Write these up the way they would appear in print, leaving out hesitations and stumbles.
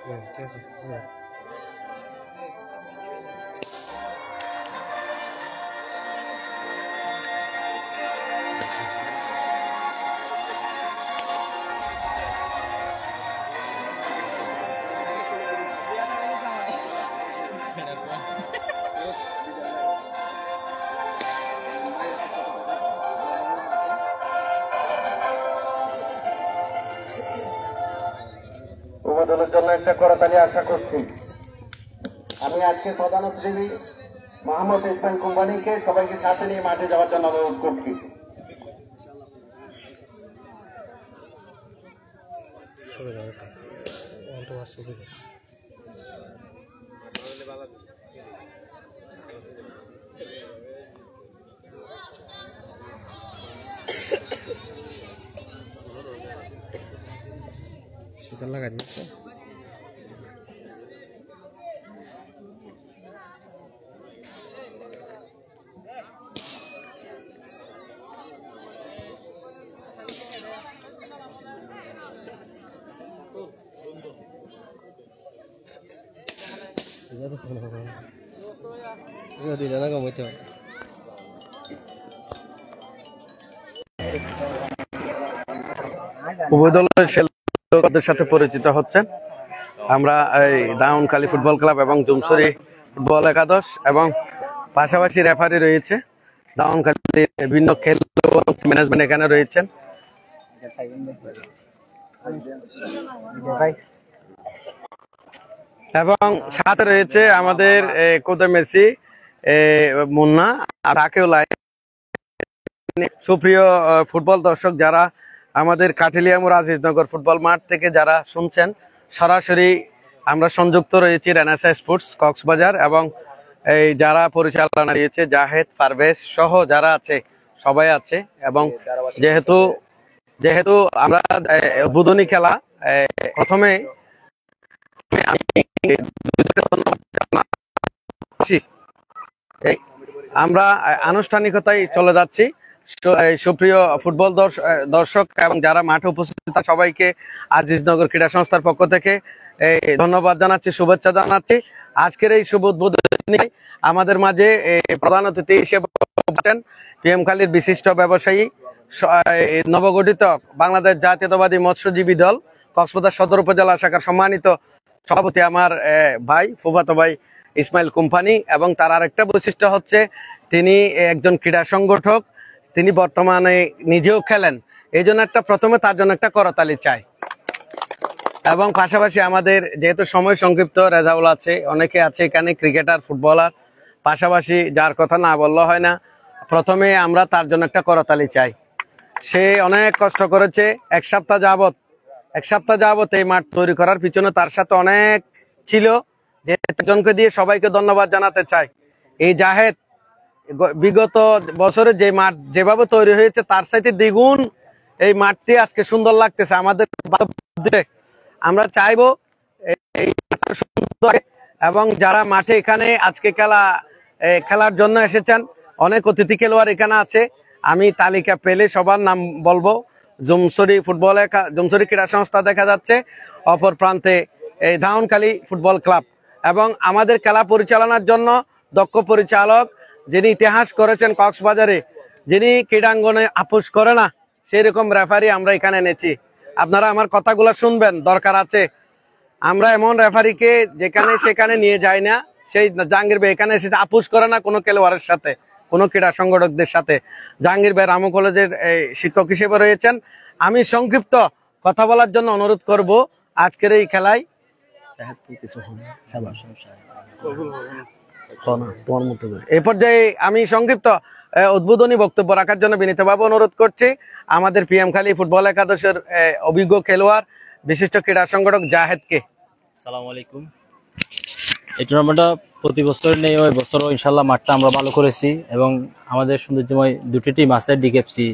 ঠিক আছে। উভয় জন্য একটা করতালি আশা করছি। আমি আজকে প্রধান অতিথি মোহাম্মদ ইসমাইল কোম্পানিকে সবাইকে সাথে নিয়ে মাঠে যাওয়ার জন্য অনুরোধ করছি। শীতল লাগাই দিচ্ছে। দিলে না কমাইতে উভয় দলের খেলোয়াড়দের সাথে পরিচিত হচ্ছেন। আমরা এই দাউনখালী ফুটবল ক্লাব এবং জুমছড়ি ফুটবল একাদশ এবং পাশাপাশি রেফারি রয়েছে। দাউনখালী বিভিন্ন খেলোয়াড় ম্যানেজমেন্ট এখানে রয়েছেন এবং সাথে রয়েছে আমাদের কোদে মেসি মুন্না আর তাকেও লাইন। সুপ্রিয় ফুটবল দর্শক, যারা আমাদের কাঠিলিয়ামুর আজিজনগর ফুটবল মাঠ থেকে যারা শুনছেন, সরাসরি আমরা সংযুক্ত রয়েছি রেনেসা স্পোর্টস কক্সবাজার এবং এই যারা পরিচালনা রয়েছে জাহেদ পারভেজ সহ যারা আছে সবাই আছে। এবং যেহেতু আমরা উদ্বোধনী খেলা প্রথমে আমরা আনুষ্ঠানিকতায় চলে যাচ্ছি। সুপ্রিয় ফুটবল দর্শক এবং যারা মাঠে উপস্থিত সবাইকে আজিজনগর ক্রীড়া সংস্থার পক্ষ থেকে ধন্যবাদ জানাচ্ছি, শুভেচ্ছা জানাচ্ছি। আজকের এই শুভ উদ্বোধনী আমাদের মাঝে প্রধান অতিথি হিসেবে পিএমখালীর বিশিষ্ট ব্যবসায়ী নবগঠিত বাংলাদেশ জাতীয়তাবাদী মৎস্যজীবী দল কক্সবাজার সদর উপজেলা শাখার সম্মানিত সভাপতি আমার ভাই ফুফাতো ভাই ইসমাইল কোম্পানি। এবং তার আরেকটা বৈশিষ্ট্য হচ্ছে তিনি একজন ক্রীড়া সংগঠক, তিনি বর্তমানে নিজেও খেলেন। এই জন্য প্রথমে তার জন্য একটা করতালি চাই। এবং পাশাপাশি আমাদের যেহেতু সময় সংক্ষিপ্ত, রেজাউল আছে, অনেকে আছে এখানে ক্রিকেটার ফুটবলার, পাশাপাশি যার কথা না বললে হয় না, প্রথমে আমরা তার জন্য একটা করতালি চাই। সে অনেক কষ্ট করেছে, এক সপ্তাহ যাবত এই মাঠ তৈরি করার পিছনে তার সাথে অনেক ছিল। যে একজনকে দিয়ে সবাইকে ধন্যবাদ জানাতে চাই। এই জাহেদ বিগত বছরে যে মাঠ যেভাবে তৈরি হয়েছে তার সাথে দ্বিগুণ এই মাঠটি আজকে সুন্দর লাগতেছে আমাদের। আমরা চাইবো এই সুন্দর এবং যারা মাঠে এখানে আজকে খেলার জন্য এসেছেন, অনেক অতিথি খেলোয়াড় এখানে আছে। আমি তালিকা পেলে সবার নাম বলবো। জুমছড়ি ক্রীড়া সংস্থা দেখা যাচ্ছে, অপর প্রান্তে এই দাউনখালী ফুটবল ক্লাব এবং আমাদের খেলা পরিচালনার জন্য দক্ষ পরিচালক, যিনি ইতিহাস করেছেন কক্সবাজারে, যিনি ক্রীড়াঙ্গনে আপোষ করে না, সেই রকম রেফারি আমরা এখানে এনেছি। আপনারা আমার কথাগুলো শুনবেন, দরকার আছে। আমরা এমন রেফারিকে যেখানে সেখানে নিয়ে যাই না। সেই জাহাঙ্গীর ভাই এখানে এসে আপোষ করে না কোনো খেলোয়াড়ের সাথে, কোনো ক্রীড়া সংগঠকদের সাথে। জাহাঙ্গীর ভাই রামু কলেজের শিক্ষক হিসেবে রয়েছেন। আমি সংক্ষিপ্ত কথা বলার জন্য অনুরোধ করব আজকের এই খেলায়। এই পর্যায়ে আমি সংক্ষিপ্ত উদ্বোধনী বক্তব্য রাখার জন্য বিনীতভাবে অনুরোধ করছি আমাদের পিএমখালী ফুটবল একাদশের অভিজ্ঞ খেলোয়াড়, বিশিষ্ট ক্রীড়া সংগঠক জাহেদকে। আসসালামু আলাইকুম। এই টুর্নামেন্টটা প্রতি বছর নেই, ওই বছরও ইনশাল্লাহ মাঠটা আমরা ভালো করেছি এবং আমাদের সৌন্দর্যময় দুটি টিম আছে, ডিকেএফসি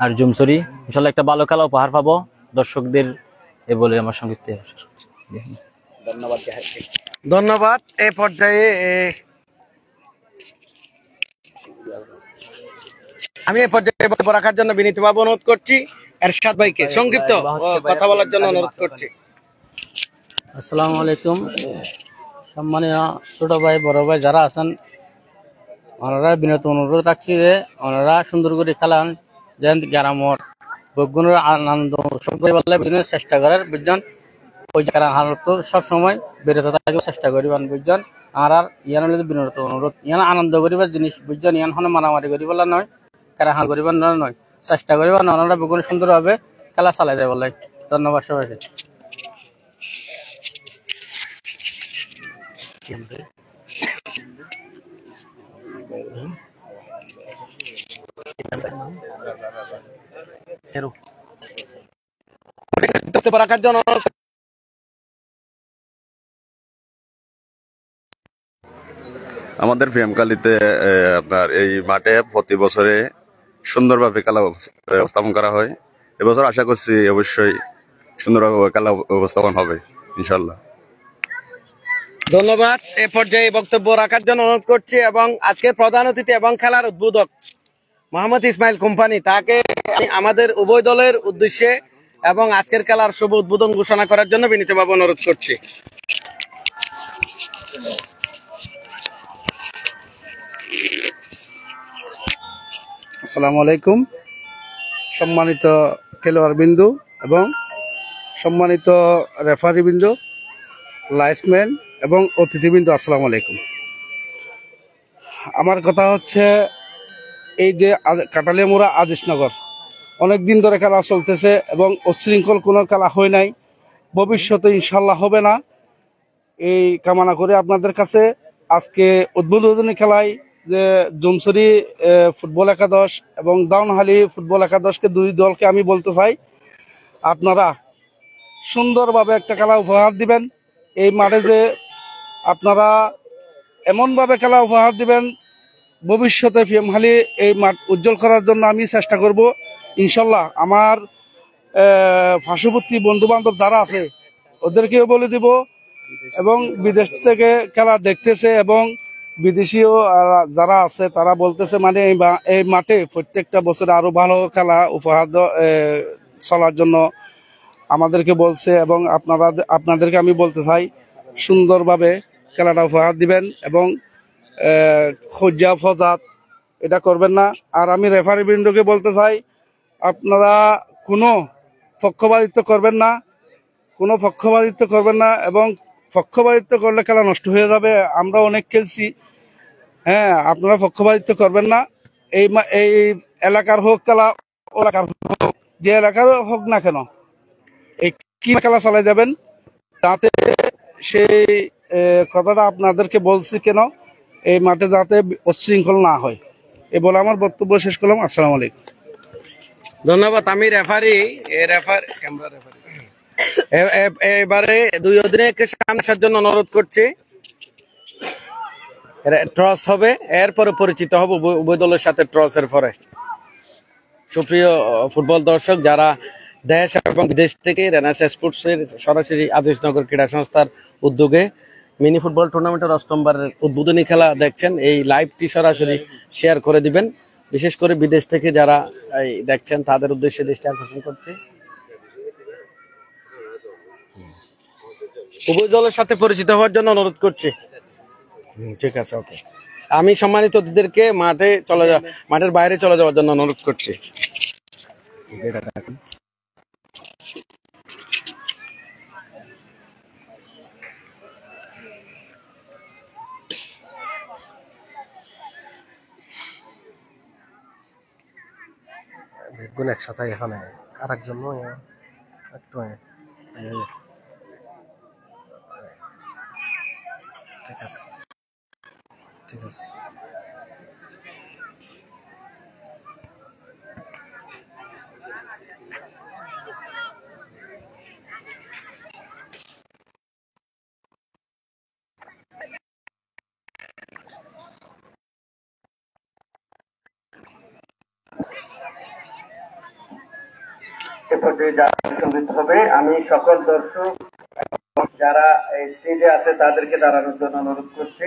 আর জুমছড়ি। ইনশাল্লাহ একটা ভালো খেলা উপহার পাবো দর্শকদের, এ বলে আমার সংক্ষিপ্ত ধন্যবাদ জাহেদকে। ধন্যবাদ। এই পর্যায়ে আমি বক্তব্য রাখার জন্য বিনীতভাবে অনুরোধ করছি এরশাদ ভাইকে সংক্ষিপ্ত কথা বলার জন্য অনুরোধ করছি। আসসালামু আলাইকুম। সম্মানীয় ছোট ভাই বড় ভাই যারা আছেন, ওনারা বিনীত অনুরোধ রাখছি যে ওনারা সুন্দর করে খেলান, যেন গ্রামের বৈজ্ঞানিক আনন্দ উৎসব করে বলে বুঝলেন চেষ্টা করার বুঝছেন। ওই জায়গার হালত সব সময় বেরোতে থাকবে চেষ্টা করিবেন বুঝছেন। আর ইয়ান হলে বিনোদ অনুরোধ, ইয়ান আনন্দ করিবার জিনিস বুঝছেন, ইয়ান হলে মারামারি করি বলা নয়, কারা হাল করিবার নয়, চেষ্টা করিবার ওনারা বৈজ্ঞানিক সুন্দরভাবে খেলা চালাই যায় বলে। ধন্যবাদ সবাইকে। বক্তব্য রাখার জন্য আমাদের পিএমকালীতে আপনার এই মাঠে প্রতি বছরে সুন্দরভাবে খেলা উপস্থাপন করা হয়। এবছর আশা করছি অবশ্যই সুন্দরভাবে খেলা উপস্থাপন হবে ইনশাল্লাহ। ধন্যবাদ। এ পর্যায়ে বক্তব্য রাখার জন্য অনুরোধ করছি এবং আজকের প্রধান অতিথি এবং খেলার উদ্বোধক মোহাম্মদ ইসমাইল কোম্পানি, তাকে আমি আমাদের উভয় দলের উদ্দেশ্যে এবং আজকের খেলার শুভ উদ্বোধন ঘোষণা করার জন্য বিনীতভাবে অনুরোধ করছি। আসসালামু আলাইকুম। সম্মানিত খেলোয়াড় বিন্দু এবং সম্মানিত রেফারি বিন্দু, লাইসম্যান এবং অতিথিবৃন্দ, আসসালামু আলাইকুম। আমার কথা হচ্ছে, এই যে কাটালিয়ামুড়া আজিজনগর অনেক দিন ধরে খেলা চলতেছে এবং উচ্ছৃঙ্খল কোনো খেলা হয় নাই, ভবিষ্যতে ইনশাল্লাহ হবে না, এই কামনা করে আপনাদের কাছে আজকে উদ্বোধনী খেলায় যে জুমছড়ি ফুটবল একাদশ এবং দাউনহালি ফুটবল একাদশকে দুই দলকে আমি বলতে চাই, আপনারা সুন্দরভাবে একটা খেলা উপহার দিবেন। এই মাঠে যে আপনারা এমনভাবে খেলা উপহার দিবেন, ভবিষ্যতে পিএমহালি এই মাঠ উজ্জ্বল করার জন্য আমি চেষ্টা করব ইনশাল্লাহ। আমার পার্শ্ববর্তী বন্ধু বান্ধব যারা আছে ওদেরকেও বলে দিব এবং বিদেশ থেকে খেলা দেখতেছে এবং বিদেশিও যারা আছে তারা বলতেছে মানে এই মাঠে প্রত্যেকটা বছর আরো ভালো খেলা উপহার চলার জন্য আমাদেরকে বলছে এবং আপনাদেরকে আমি বলতে চাই সুন্দরভাবে খেলাটা উপহার দিবেন এবং খোঁজা ফজাত এটা করবেন না। আর আমি রেফারি বৃন্দকে বলতে চাই, আপনারা কোনো পক্ষপাতিত্ব করবেন না, কোনো পক্ষপাতিত্ব করবেন না এবং পক্ষপাতিত্ব করলে খেলা নষ্ট হয়ে যাবে। আমরা অনেক খেলছি, হ্যাঁ, আপনারা পক্ষপাতিত্ব করবেন না। এই এলাকার হোক খেলা, এলাকার হোক, যে এলাকার হোক না কেন, এই কি খেলা চালাই যাবেন, যাতে সেই কথাটা আপনাদেরকে বলছি কেন, এই মাঠে যাতে উচ্ছৃঙ্খল না হয়, এ বলে আমার বক্তব্য শেষ করলাম। আসসালামু আলাইকুম। ধন্যবাদ। আমি রেফারি এবারে দুই অধিনায়ককে সামনে আসার জন্য অনুরোধ করছি। টস হবে, এরপরে পরিচিত হব উভয় দলের সাথে টসের পরে। সুপ্রিয় ফুটবল দর্শক, যারা দেশ এবং বিদেশ থেকে রেনাস স্পোর্টসের সরাসরি আজিজনগর ক্রীড়া সংস্থার উদ্যোগে মিনি ফুটবল টুর্নামেন্টের অষ্টমবারের উদ্বোধনী খেলা দেখছেন, এই লাইভটি সরাসরি শেয়ার করে দিবেন। বিশেষ করে বিদেশ থেকে যারা দেখছেন তাদের উদ্দেশ্যে দৃষ্টি আকর্ষণ করছে। উভয় দলের সাথে পরিচিত হওয়ার জন্য অনুরোধ করছি। ঠিক আছে, ওকে। আমি সম্মানিত অতিথিদেরকে মাঠের বাইরে চলে যাওয়ার জন্য অনুরোধ করছি। একসাথে এখানে আর একজন একটু ঠিক আছে, ঠিক আছে। এ পর্যায়ে জাতীয় সঙ্গীত হবে। আমি সকল দর্শক যারা এই স্টেজে আছে তাদেরকে দাঁড়ানোর জন্য অনুরোধ করছি।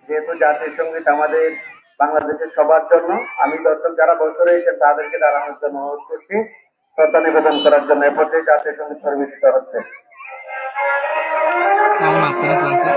যেহেতু জাতীয় সঙ্গীত আমাদের বাংলাদেশের সবার জন্য, আমি দর্শক যারা বসে রয়েছেন তাদেরকে দাঁড়ানোর জন্য অনুরোধ করছি, শ্রদ্ধা নিবেদন করার জন্য। এ পর্যায়ে জাতীয় সঙ্গীত পরিবেশিত হচ্ছে। সাউন্ড আছে না শুনছে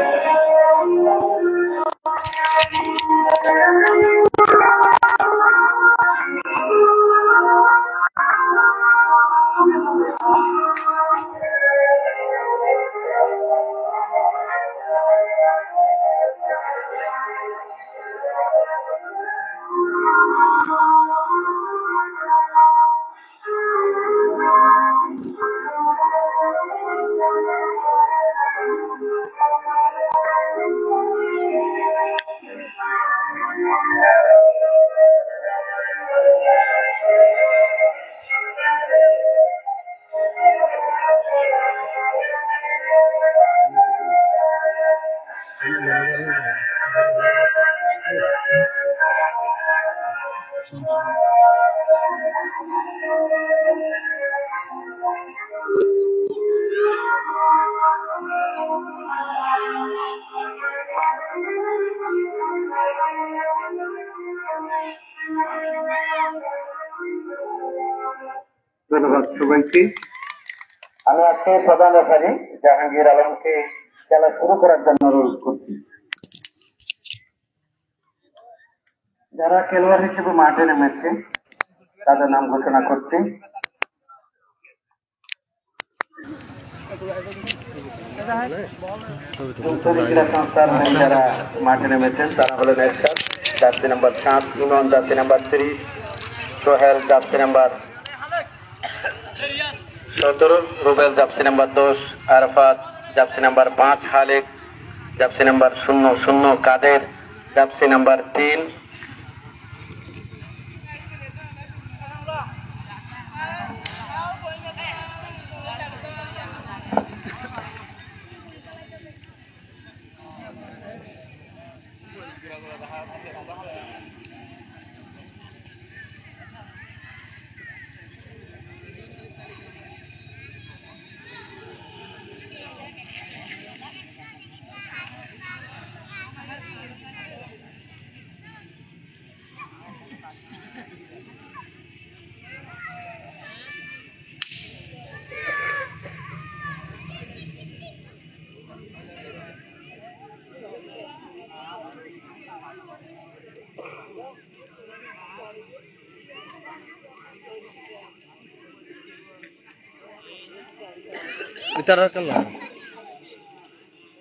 ধন্যবাদ সবাইকে। আমি আজকে প্রধান রেফারি জাহাঙ্গীর আলমকে খেলা শুরু করার জন্য অনুরোধ করছি। যারা খেলোয়াড় হিসেবে মাঠে নেমেছে তাদের নাম ঘোষণা করছি। ক্রীড়া সংস্থার যারা মাঠে নেমেছেন তারা হলেন Ershad jersey number 7, Emon jersey number 30, Sohel jersey number 17, Rubel jersey number 10, Arafat jersey number 5, Halek jersey number 00, Kader jersey number 3,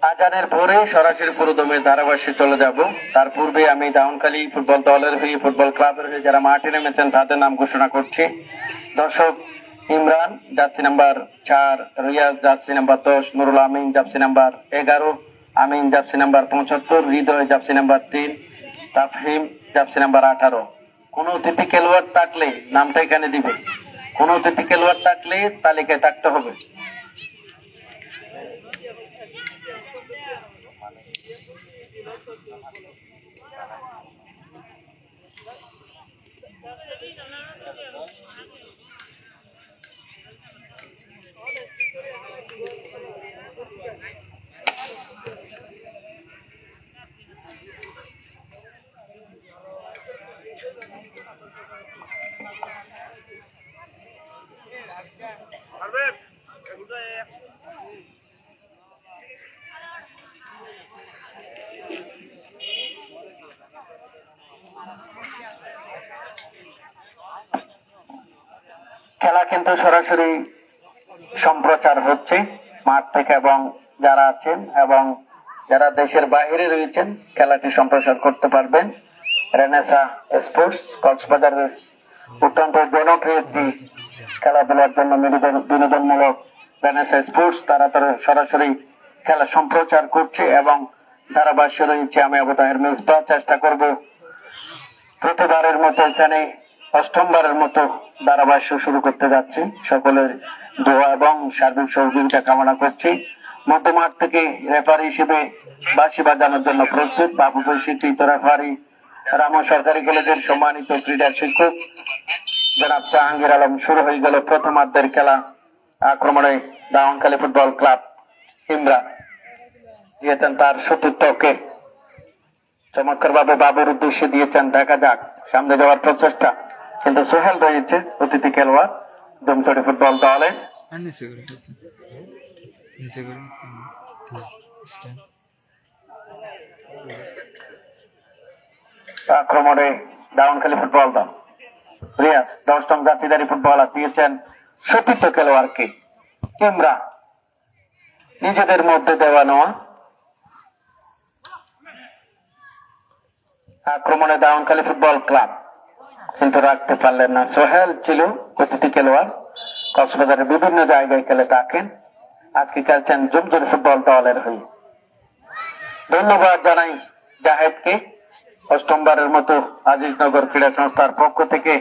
আজানের পরে সরাসরি পুরোদমে ধারাভাষ্যে চলে যাব। তার পূর্বে আমি দাউনখালী ফুটবল দলের হয়ে, ফুটবল ক্লাবের হয়ে যারা মাঠে নেমেছেন তাদের নাম ঘোষণা করছি। দর্শক: Imran jersey number 4, Riaz jersey number 10, Nurul Amin jersey number 11, Amin jersey number 75, Hridoy jersey number 3, Tafhim jersey number 18। কোন অতিথি খেলোয়াড় থাকলে নামটা এখানে দিবে, কোন অতিথি খেলোয়াড় থাকলে তালিকায় থাকতে হবে। খেলা কিন্তু সরাসরি সম্প্রচার হচ্ছে মাঠ থেকে, এবং যারা আছেন এবং যারা দেশের বাইরে রয়েছেন খেলাটি সম্প্রচার করতে পারবেন। রেনেসা স্পোর্টস কক্সবাজারের অত্যন্ত জনপ্রিয় একটি খেলাধুলার জন্য বিনোদনমূলক রেনেসা স্পোর্টস, তারা সরাসরি খেলা সম্প্রচার করছে এবং ধারাভাষ্য রয়েছে। আমি আবু তাহের মেজবা চেষ্টা করব প্রতিবারের মতো এখানে 8মবারের মতো ধারাভাষ্য শুরু করতে যাচ্ছি। সকলের দোয়া এবং সার্বিক সহযোগিতা কামনা করছি। মধ্যমাঠ থেকে রেফারি হিসেবে বাঁশি বাজানোর জন্য প্রস্তুত বাবু বৈশিষ্ট্য রেফারি রামু সরকারি কলেজের সম্মানিত ক্রীড়া শিক্ষক জনাব জাহাঙ্গীর আলম। শুরু হয়ে গেল প্রথমার্ধের খেলা। আক্রমণে দাউনখালী ফুটবল ক্লাব ইমরান দিয়েছেন তার সতীর্থকে, চমৎকার ভাবে বাবুর উদ্দেশ্যে দিয়েছেন। দেখা যাক সামনে যাওয়ার প্রচেষ্টা, কিন্তু সোহেল রয়েছে অতিথি খেলোয়াড় ডুমচড়ি ফুটবল দলে। আক্রমণে দাউনখালী ফুটবল দল রিয়াজ 10 নং জাতীয়তারি ফুটবলার দিয়েছেন সতীর্থ খেলোয়াড়কে। ইমরান নিজেদের মধ্যে দেওয়া নেওয়া। আক্রমণে দাউনখালী ফুটবল ক্লাব কিন্তু রাখতে পারলেন না। সোহেল ছিল অতিথি খেলোয়াড়, কক্সবাজারের বিভিন্ন জায়গায় খেলে থাকেন, আজকে খেলছেন জুমজুরি ফুটবল দলের হয়ে। ধন্যবাদ জানাই জাহেদকে, অষ্টমবারের মতো আজিজনগর ক্রীড়া সংস্থার পক্ষ থেকে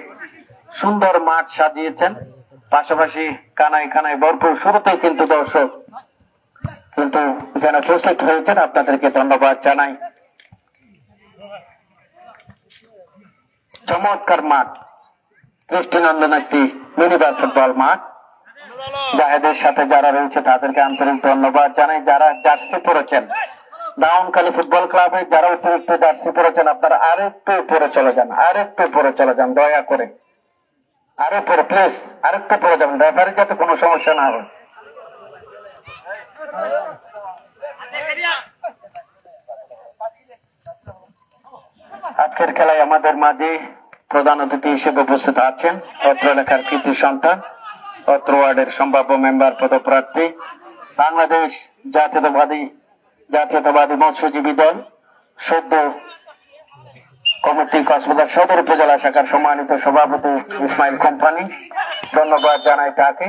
সুন্দর মাঠ সাজিয়েছেন, পাশাপাশি কানায় কানায় ভরপুর। শুরুতেই কিন্তু দর্শক কিন্তু এখানে উপস্থিত হয়েছেন, আপনাদেরকে ধন্যবাদ জানাই। চমৎকার মাঠ, দৃষ্টিনন্দন একটি মিনিবার ফুটবল মাঠ। জাহেদের সাথে যারা রয়েছে তাদেরকে আন্তরিক ধন্যবাদ জানাই। যারা জার্সি পরেছেন দাউনখালী ফুটবল ক্লাবে, যারা অতিরিক্ত জার্সি পরেছেন, আপনারা আরেকটু উপরে চলে যান, আরেকটু উপরে চলে যান দয়া করে, আরো উপরে প্লিজ, আরেকটু উপরে যাবেন, রেফারি যাতে কোনো সমস্যা না হয়। আজকের খেলায় আমাদের মাঝে প্রধান অতিথি হিসেবে উপস্থিত আছেন অত্র এলাকার কৃতি সন্তান, অত্র ওয়ার্ডের সম্ভাব্য মেম্বার পদপ্রার্থী, বাংলাদেশ জাতীয়তাবাদী মৎস্যজীবী দল সদ্য কমিটি কক্সবাজার সদর উপজেলা শাখার সম্মানিত সভাপতি ইসমাইল কোম্পানি। ধন্যবাদ জানাই তাকে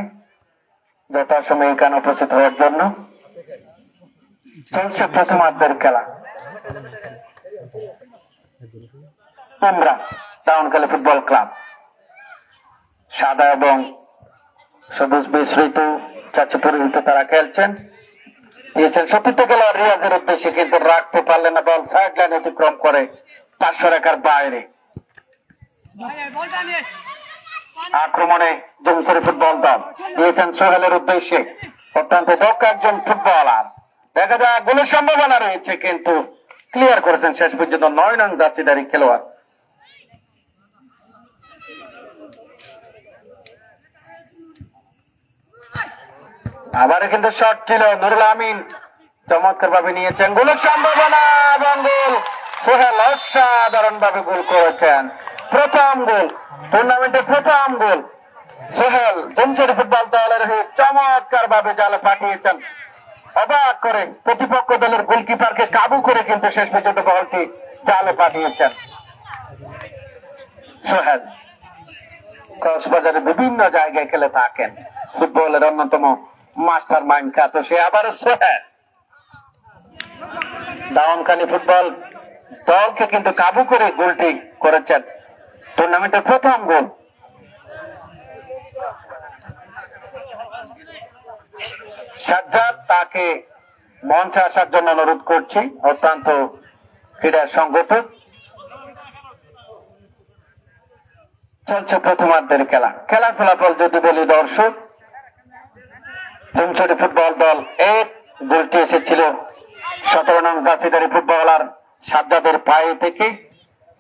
যথাসময়ে এখানে উপস্থিত হওয়ার জন্য। চলছে প্রথমার্ধের খেলা। ইমরান দাউনখালী ফুটবল ক্লাব সাদা এবং সবুজ মিশ্রিত চাচি পরিহিত তারা খেলছেন, দিয়েছেন সতীর্থ খেলোয়াড় রিয়াজের উদ্দেশ্যে, কিন্তু রাখতে পারলেন না। বল সাইড লাইন অতিক্রম করে 500 রেখার বাইরে। আক্রমণে জুমছড়ি ফুটবল দল দিয়েছেন সোহেলের উদ্দেশ্যে, অত্যন্ত দক্ষ একজন ফুটবলার। দেখা যায় গোলের সম্ভাবনা রয়েছে, কিন্তু ক্লিয়ার করেছেন শেষ পর্যন্ত 9 নং জার্সিধারী খেলোয়াড়। আবার কিন্তু শট ছিল, নুরুল আমিন চমৎকার ভাবে নিয়েছেন, গোলের সম্ভাবনা এবং গোল। সোহেল অসাধারণ ভাবে গোল করেছেন, প্রথম গোল, টুর্নামেন্টের প্রথম গোল। সোহেল জুমছড়ি ফুটবল দলের হয়ে চমৎকার ভাবে জালে পাঠিয়েছেন, অবাক করে প্রতিপক্ষ দলের গোলকিপারকে কাবু করে কিন্তু শেষ পর্যন্ত বলটি জালে পাঠিয়েছেন সোহেল। কক্সবাজারের বিভিন্ন জায়গায় খেলে থাকেন, ফুটবলের অন্যতম মাস্টার মাইন্ড খ্যাত সে আবার সোহেল। দাউনখালী ফুটবল দলকে কিন্তু কাবু করে গোলটি করেছেন, টুর্নামেন্টের প্রথম গোল। সাজ্জাদ তাকে মঞ্চে আসার জন্য অনুরোধ করছি, অত্যন্ত ক্রীড়া সংগঠক। চলছে প্রথমার্ধের খেলা। খেলার ফলাফল যদি বলি দর্শক, জুমছড়ি ফুটবল দল 1, গোলটি এসেছিল 17 নং জাতীয়তারি ফুটবলার সাজ্জাদের পায়ে থেকে,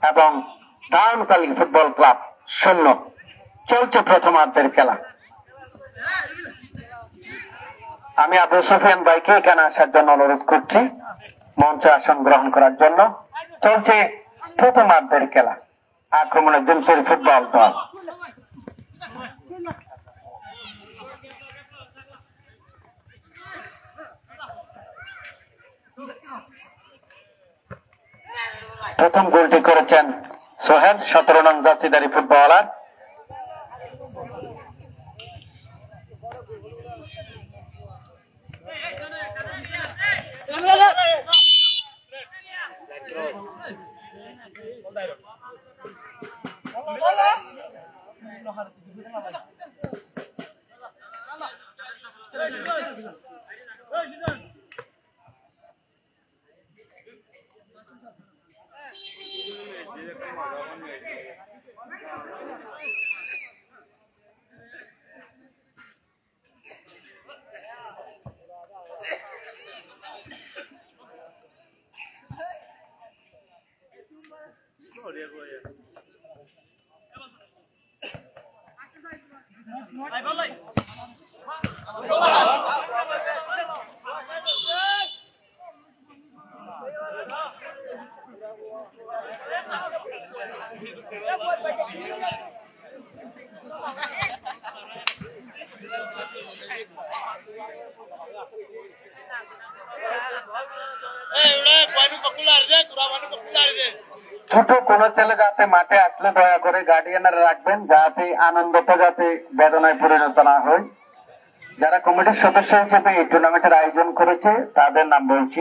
এবং দাউনখালী ফুটবল ক্লাব 0। চলছে প্রথমার্ধের খেলা। আমি আবু সুফিয়ান ভাইকে এখানে আসার জন্য অনুরোধ করছি, মঞ্চে আসন গ্রহণ করার জন্য। চলছে প্রথমার্ধের খেলা। আক্রমণে জুমছড়ি ফুটবল দল। প্রথম গোলটি করেছেন সোহেল, 17 নং জার্সিধারী ফুটবলার। ছোট কোন ছেলে যাতে মাঠে আসলে দয়া করে গার্ডিয়ানরা রাখবেন, যাতে আনন্দটা যাতে বেদনায় পরিণত না হয়। যারা কমিটির সদস্য হিসেবে এই টুর্নামেন্টের আয়োজন করেছে তাদের নাম বলছি,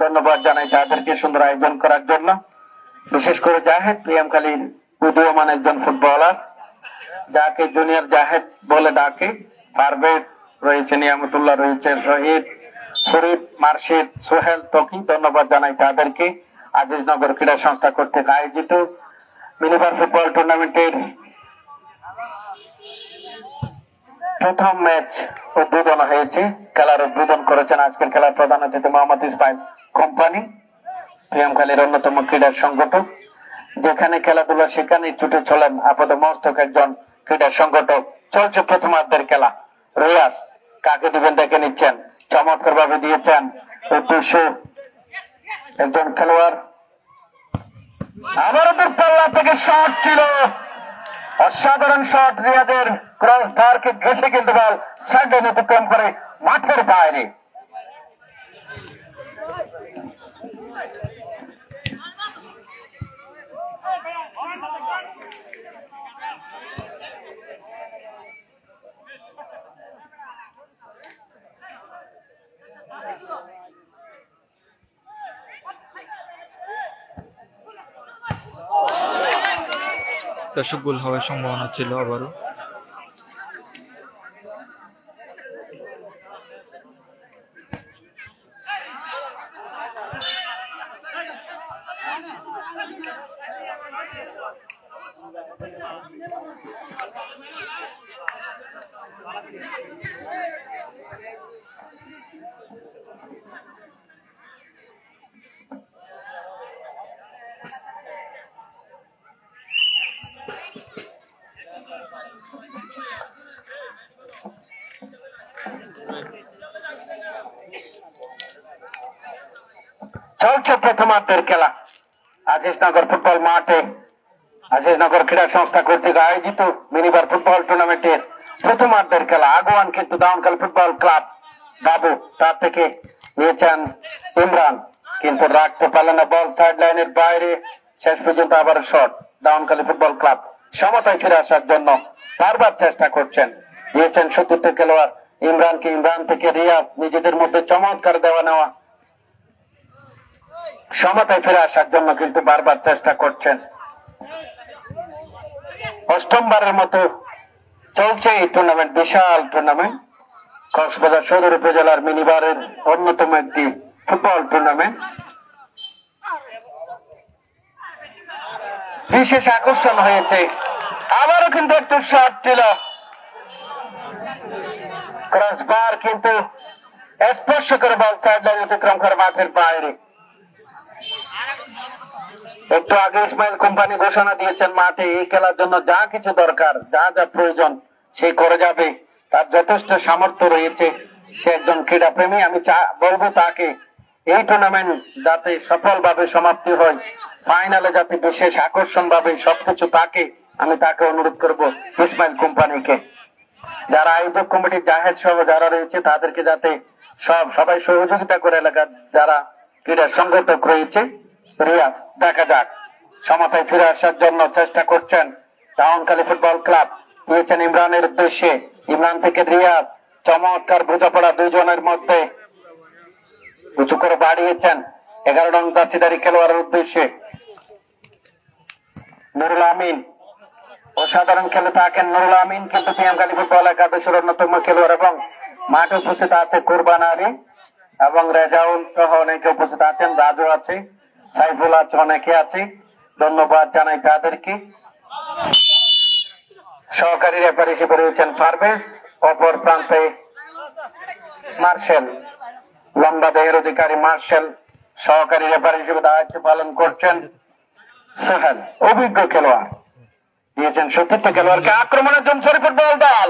ধন্যবাদ জানাই তাদেরকে সুন্দর আয়োজন করার জন্য। বিশেষ করে জাহেদ প্রিয়ামখালীর উদীয়মান একজন ফুটবলার, যাকে জুনিয়র জাহেদ বলে ডাকে, পারভেজ রয়েছে, নিয়ামতুল্লাহ রয়েছে, শহীদ, শরীফ, মার্শিদ, সোহেল, তকি, ধন্যবাদ জানাই তাদেরকে। আজিজনগর ক্রীড়া সংস্থা কর্তৃক আয়োজিত মিনিবার ফুটবল টুর্নামেন্টের প্রথম ম্যাচ উদ্বোধন হয়েছে। খেলার উদ্বোধন করেছেন আজকের খেলার প্রধান অতিথি মোহাম্মদ ইসমাইল কোম্পানি, প্রিয়ামখালীর অন্যতম ক্রীড়া সংগঠক। যেখানে খেলাধুলা সেখানে ছুটে চলেন আপাত মস্তক একজন ক্রীড়া সংগঠক। চলছে প্রথমার্ধের খেলা। রিয়াজ কাকে দিবেন দেখে নিচ্ছেন, চমৎকার ভাবে দিয়েছেন উদ্দেশ্য একজন খেলোয়াড়। আবারও দূরপাল্লা থেকে শট ছিল, অসাধারণ শট। রিয়াজের ক্রস ধারকে ঘেঁষে কিন্তু বল সাইডে অতিক্রম করে মাঠের বাইরে। দর্শক গোল হওয়ার সম্ভাবনা ছিল আবারও। চলছে প্রথমার্ধের খেলা আজিজনগর ফুটবল মাঠে। আজিজনগর ক্রীড়া সংস্থা কর্তৃক আয়োজিত মিনিবার ফুটবল টুর্নামেন্টের প্রথমার্ধের খেলা। আগুয়ান কিন্তু দাউনখালী ফুটবল ক্লাব, বাবু তার থেকে নিয়েছেন ইমরান, কিন্তু রাখতে পারলেন না বল সাইড লাইনের বাইরে। শেষ পর্যন্ত আবার শট। দাউনখালী ফুটবল ক্লাব সমতায় ফিরে আসার জন্য বারবার চেষ্টা করছেন, দিয়েছেন ৭০ খেলোয়াড় ইমরানকে। ইমরান থেকে রিয়াজ, নিজেদের মধ্যে চমৎকার দেওয়া নেওয়া, সমতায় ফিরে আসার জন্য কিন্তু বারবার চেষ্টা করছেন। অষ্টমবারের মতো চলছে এই টুর্নামেন্ট, বিশাল টুর্নামেন্ট। কক্সবাজার সদর উপজেলার মিনিবারের অন্যতম একটি ফুটবল টুর্নামেন্ট। বিশেষ আকর্ষণ হয়েছে। আবারও কিন্তু একটু শট ছিল, ক্রসবার কিন্তু স্পর্শ করে বল সাইড লাইন অতিক্রম করে মাঠের বাইরে। একটু আগে ইসমাইল কোম্পানি ঘোষণা দিয়েছেন মাঠে এই খেলার জন্য যা কিছু দরকার, যা যা প্রয়োজন সে করে যাবে, তার যথেষ্ট সামর্থ্য রয়েছে। সে একজন ক্রীড়া প্রেমী। আমি বলবো তাকে এই টুর্নামেন্ট যাতে সফলভাবে সমাপ্তি হয়, ফাইনালে যাতে বিশেষ আকর্ষণ ভাবে সবকিছু তাকে, আমি তাকে অনুরোধ করব ইসমাইল কোম্পানিকে, যারা আয়োজক কমিটির জাহেদ সহ যারা রয়েছে তাদেরকে যাতে সবাই সহযোগিতা করে, এলাকার যারা ক্রীড়া সংগঠক রয়েছে। রিয়াজ দেখা যাক, সমতায় ফিরে আসার জন্য চেষ্টা করছেন দাউনখালী ফুটবল ক্লাব, দিয়েছেন ইমরানের উদ্দেশ্যে। ইমরান থেকে রিয়াজ, চমৎকার বোঝাপড়া দুইজনের মধ্যে, উঁচু করে বাড়িয়েছেন 11 নং জার্সিধারী খেলোয়াড়ের উদ্দেশ্যে। নুরুল আমিন অসাধারণ খেলে থাকেন। নুরুল আমিন কিন্তু প্রিয়ামখালী ফুটবল একাদশের অন্যতম খেলোয়াড় এবং মাঠে উপস্থিত আছে কুরবান আলী এবং রেজাউল সহ অনেকে উপস্থিত আছেন, রাজু আছে, সাইফুল আছে, অনেকে আছে। ধন্যবাদ জানাই তাদেরকে। সহকারী রেফারি হিসেবে রয়েছেন পারভেজ, অপর প্রান্তে মার্শাল, লম্বা দেহের অধিকারী মার্শাল সহকারী রেফারি হিসেবে দায়িত্ব পালন করছেন। সোহেল অভিজ্ঞ খেলোয়াড়, দিয়েছেন ৭০ খেলোয়াড়কে। আক্রমণের জন্য ফুটবল দল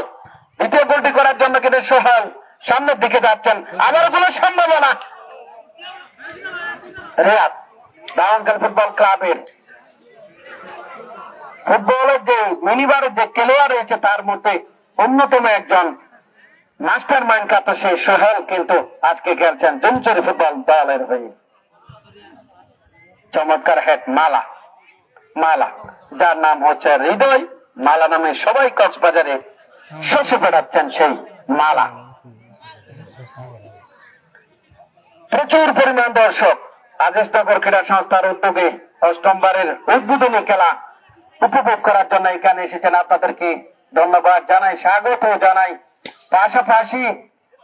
দ্বিতীয় গোলটি করার জন্য কিন্তু সোহেল সামনের দিকে যাচ্ছেন। আবার কোনো সম্ভাবনা। রিয়াদ দাউনখালী ফুটবল ক্লাবের ফুটবলের যে মিনিবারের যে খেলোয়াড় রয়েছে তার মধ্যে অন্যতম একজন মাস্টার মাইন্ড কাত সেই সোহেল কিন্তু আজকে খেলছেন জুমচুরি ফুটবল দলের হয়ে। চমৎকার হেড মালা, মালা, যার নাম হচ্ছে হৃদয় মালা নামে সবাই কক্সবাজারে শোষে বেড়াচ্ছেন সেই মালা। প্রচুর পরিমাণ দর্শক আজিজনগর ক্রীড়া সংস্থার উদ্যোগে অষ্টমবারের উদ্বোধনী খেলা উপভোগ করার জন্য এখানে এসেছেন। আপনাদেরকে ধন্যবাদ জানাই, স্বাগত জানাই।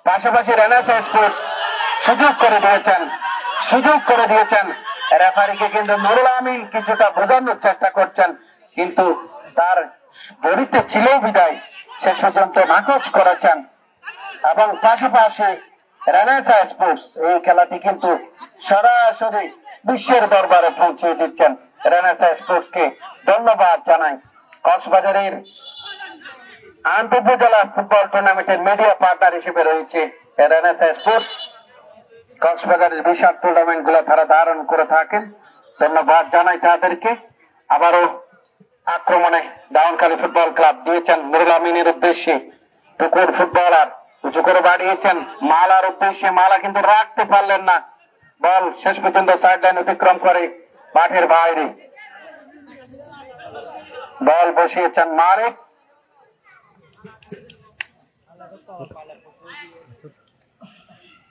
পাশাপাশি রেনেসাঁ স্পোর্টস সুযোগ করে দিয়েছেন রেফারিকে, কিন্তু নুরুল আমিন কিছুটা বোঝানোর চেষ্টা করছেন, কিন্তু তার গড়িতে ছিল বিদায় শেষ পর্যন্ত নাকচ করেছেন। এবং পাশাপাশি রেনেসাঁ স্পোর্টস এই খেলাটি কিন্তু সরাসরি বিশ্বের দরবারে পৌঁছে দিচ্ছেন। রেনেসাঁ স্পোর্টসকে ধন্যবাদ জানাই। কক্সবাজারের আন্তঃজেলা ফুটবল টুর্নামেন্টের মিডিয়া পার্টনার হিসেবে রয়েছে রেনেসাঁ স্পোর্টস। কক্সবাজারের বিশাল টুর্নামেন্ট গুলো তারা ধারণ করে থাকেন, ধন্যবাদ জানাই তাদেরকে। আবারও আক্রমণে দাউনখালী ফুটবল ক্লাব দিয়েছেন নুরুল আমিনের উদ্দেশ্যে, টুকুর ফুটবলার উঁচু করে বাড়িয়েছেন মালার উদ্দেশ্যে, মালা কিন্তু রাখতে পারলেন না, বল শেষ পর্যন্ত সাইড লাইন অতিক্রম করে মাঠের বাইরে। বল বসিয়েছেন মালিক,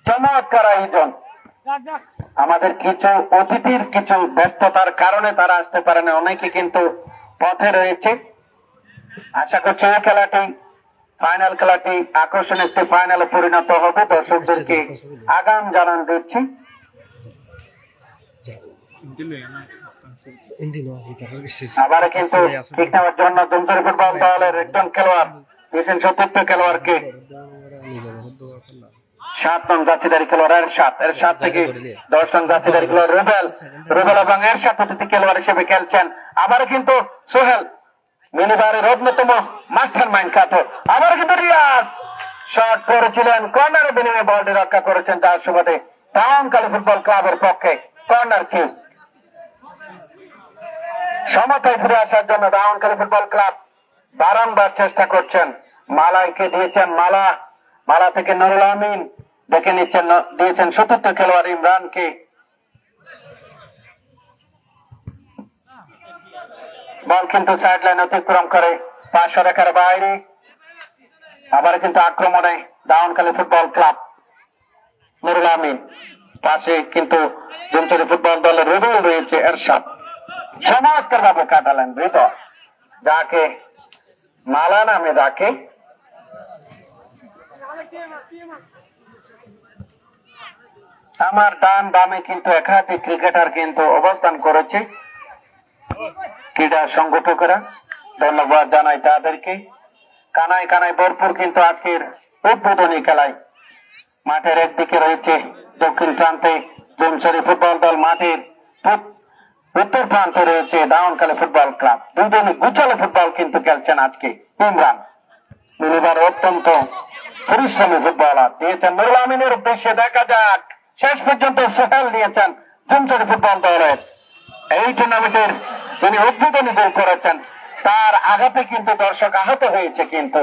চমৎকার আয়োজন। আমাদের কিছু অতিথির কিছু ব্যস্ততার কারণে তারা আসতে পারে না, অনেকে কিন্তু পথে রয়েছে। আশা করছি এই খেলাটি ফাইনাল খেলাটি আকর্ষণীয় একটি ফাইনালে পরিণত হবে। দর্শকদেরকে আগাম জানান দিচ্ছি। আবার কিন্তু ঠিক নেওয়ার জন্য জমজরি ফুটবল দলের একজন খেলোয়াড় দিয়েছেন, চতুর্থ খেলোয়াড়কে 7 নং জাতীয়দারি খেলোয়াড় এরশাদ থেকে 10 নং জাতীয়দারি খেলোয়াড় রুবেল এবং এরশাদ অতিথি খেলোয়াড় হিসেবে খেলছেন। আবার কিন্তু সোহেল মিনিবারের অন্যতম মাস্টার মাইন্ড কাটো, আবার কিন্তু রিয়াজ শট করেছিলেন, কর্নারের বিনিময়ে বলটি রক্ষা করেছেন, যার সুবাদে দাউনখালী ফুটবল ক্লাবের পক্ষে কর্নার কিক। সমতায় ফিরে আসার জন্য দাউনখালী ফুটবল ক্লাব বারংবার চেষ্টা করছেন। মালাইকে দিয়েছেন মালা থেকে নুরুল আমিন দেখে দিয়েছেন চতুর্থ খেলোয়াড় ইমরানকে। বল কিন্তু সাইড লাইন অতিক্রম করে 500 রেখার বাইরে। আবার কিন্তু আক্রমণে দাউনখালী ফুটবল ক্লাব নুরুল আমিন, পাশে কিন্তু জমজরি ফুটবল দলের রুবেল রয়েছে, এরশাদ চমৎকার ভাবে কাটালেন হৃদয়, যাকে মালা নামে ডাকে। আমার ডান বামে কিন্তু একাধিক ক্রিকেটার কিন্তু অবস্থান করেছে, ক্রীড়া সংগঠকেরা, ধন্যবাদ জানাই তাদেরকে। কানায় কানায় ভরপুর কিন্তু আজকের উদ্বোধনী খেলায়। মাঠের একদিকে রয়েছে দক্ষিণ প্রান্তে জমজরি ফুটবল দল, মাঠের উত্তর প্রান্তে রয়েছে দাউনখালী ফুটবল ক্লাব। দুজনই গুছালো ফুটবল কিন্তু খেলছেন আজকে। ইমরান মিনিবার অত্যন্ত পরিশ্রমী ফুটবলার দিয়েছেন নুরুল আমিনের উদ্দেশ্যে, দেখা যাক শেষ পর্যন্ত সোহেল দিয়েছেন জমজরি ফুটবল দলের এই টুর্নামেন্টের তিনি উদ্বোধনী গোল করেছেন, তার আঘাতে কিন্তু দর্শক আহত হয়েছে, কিন্তু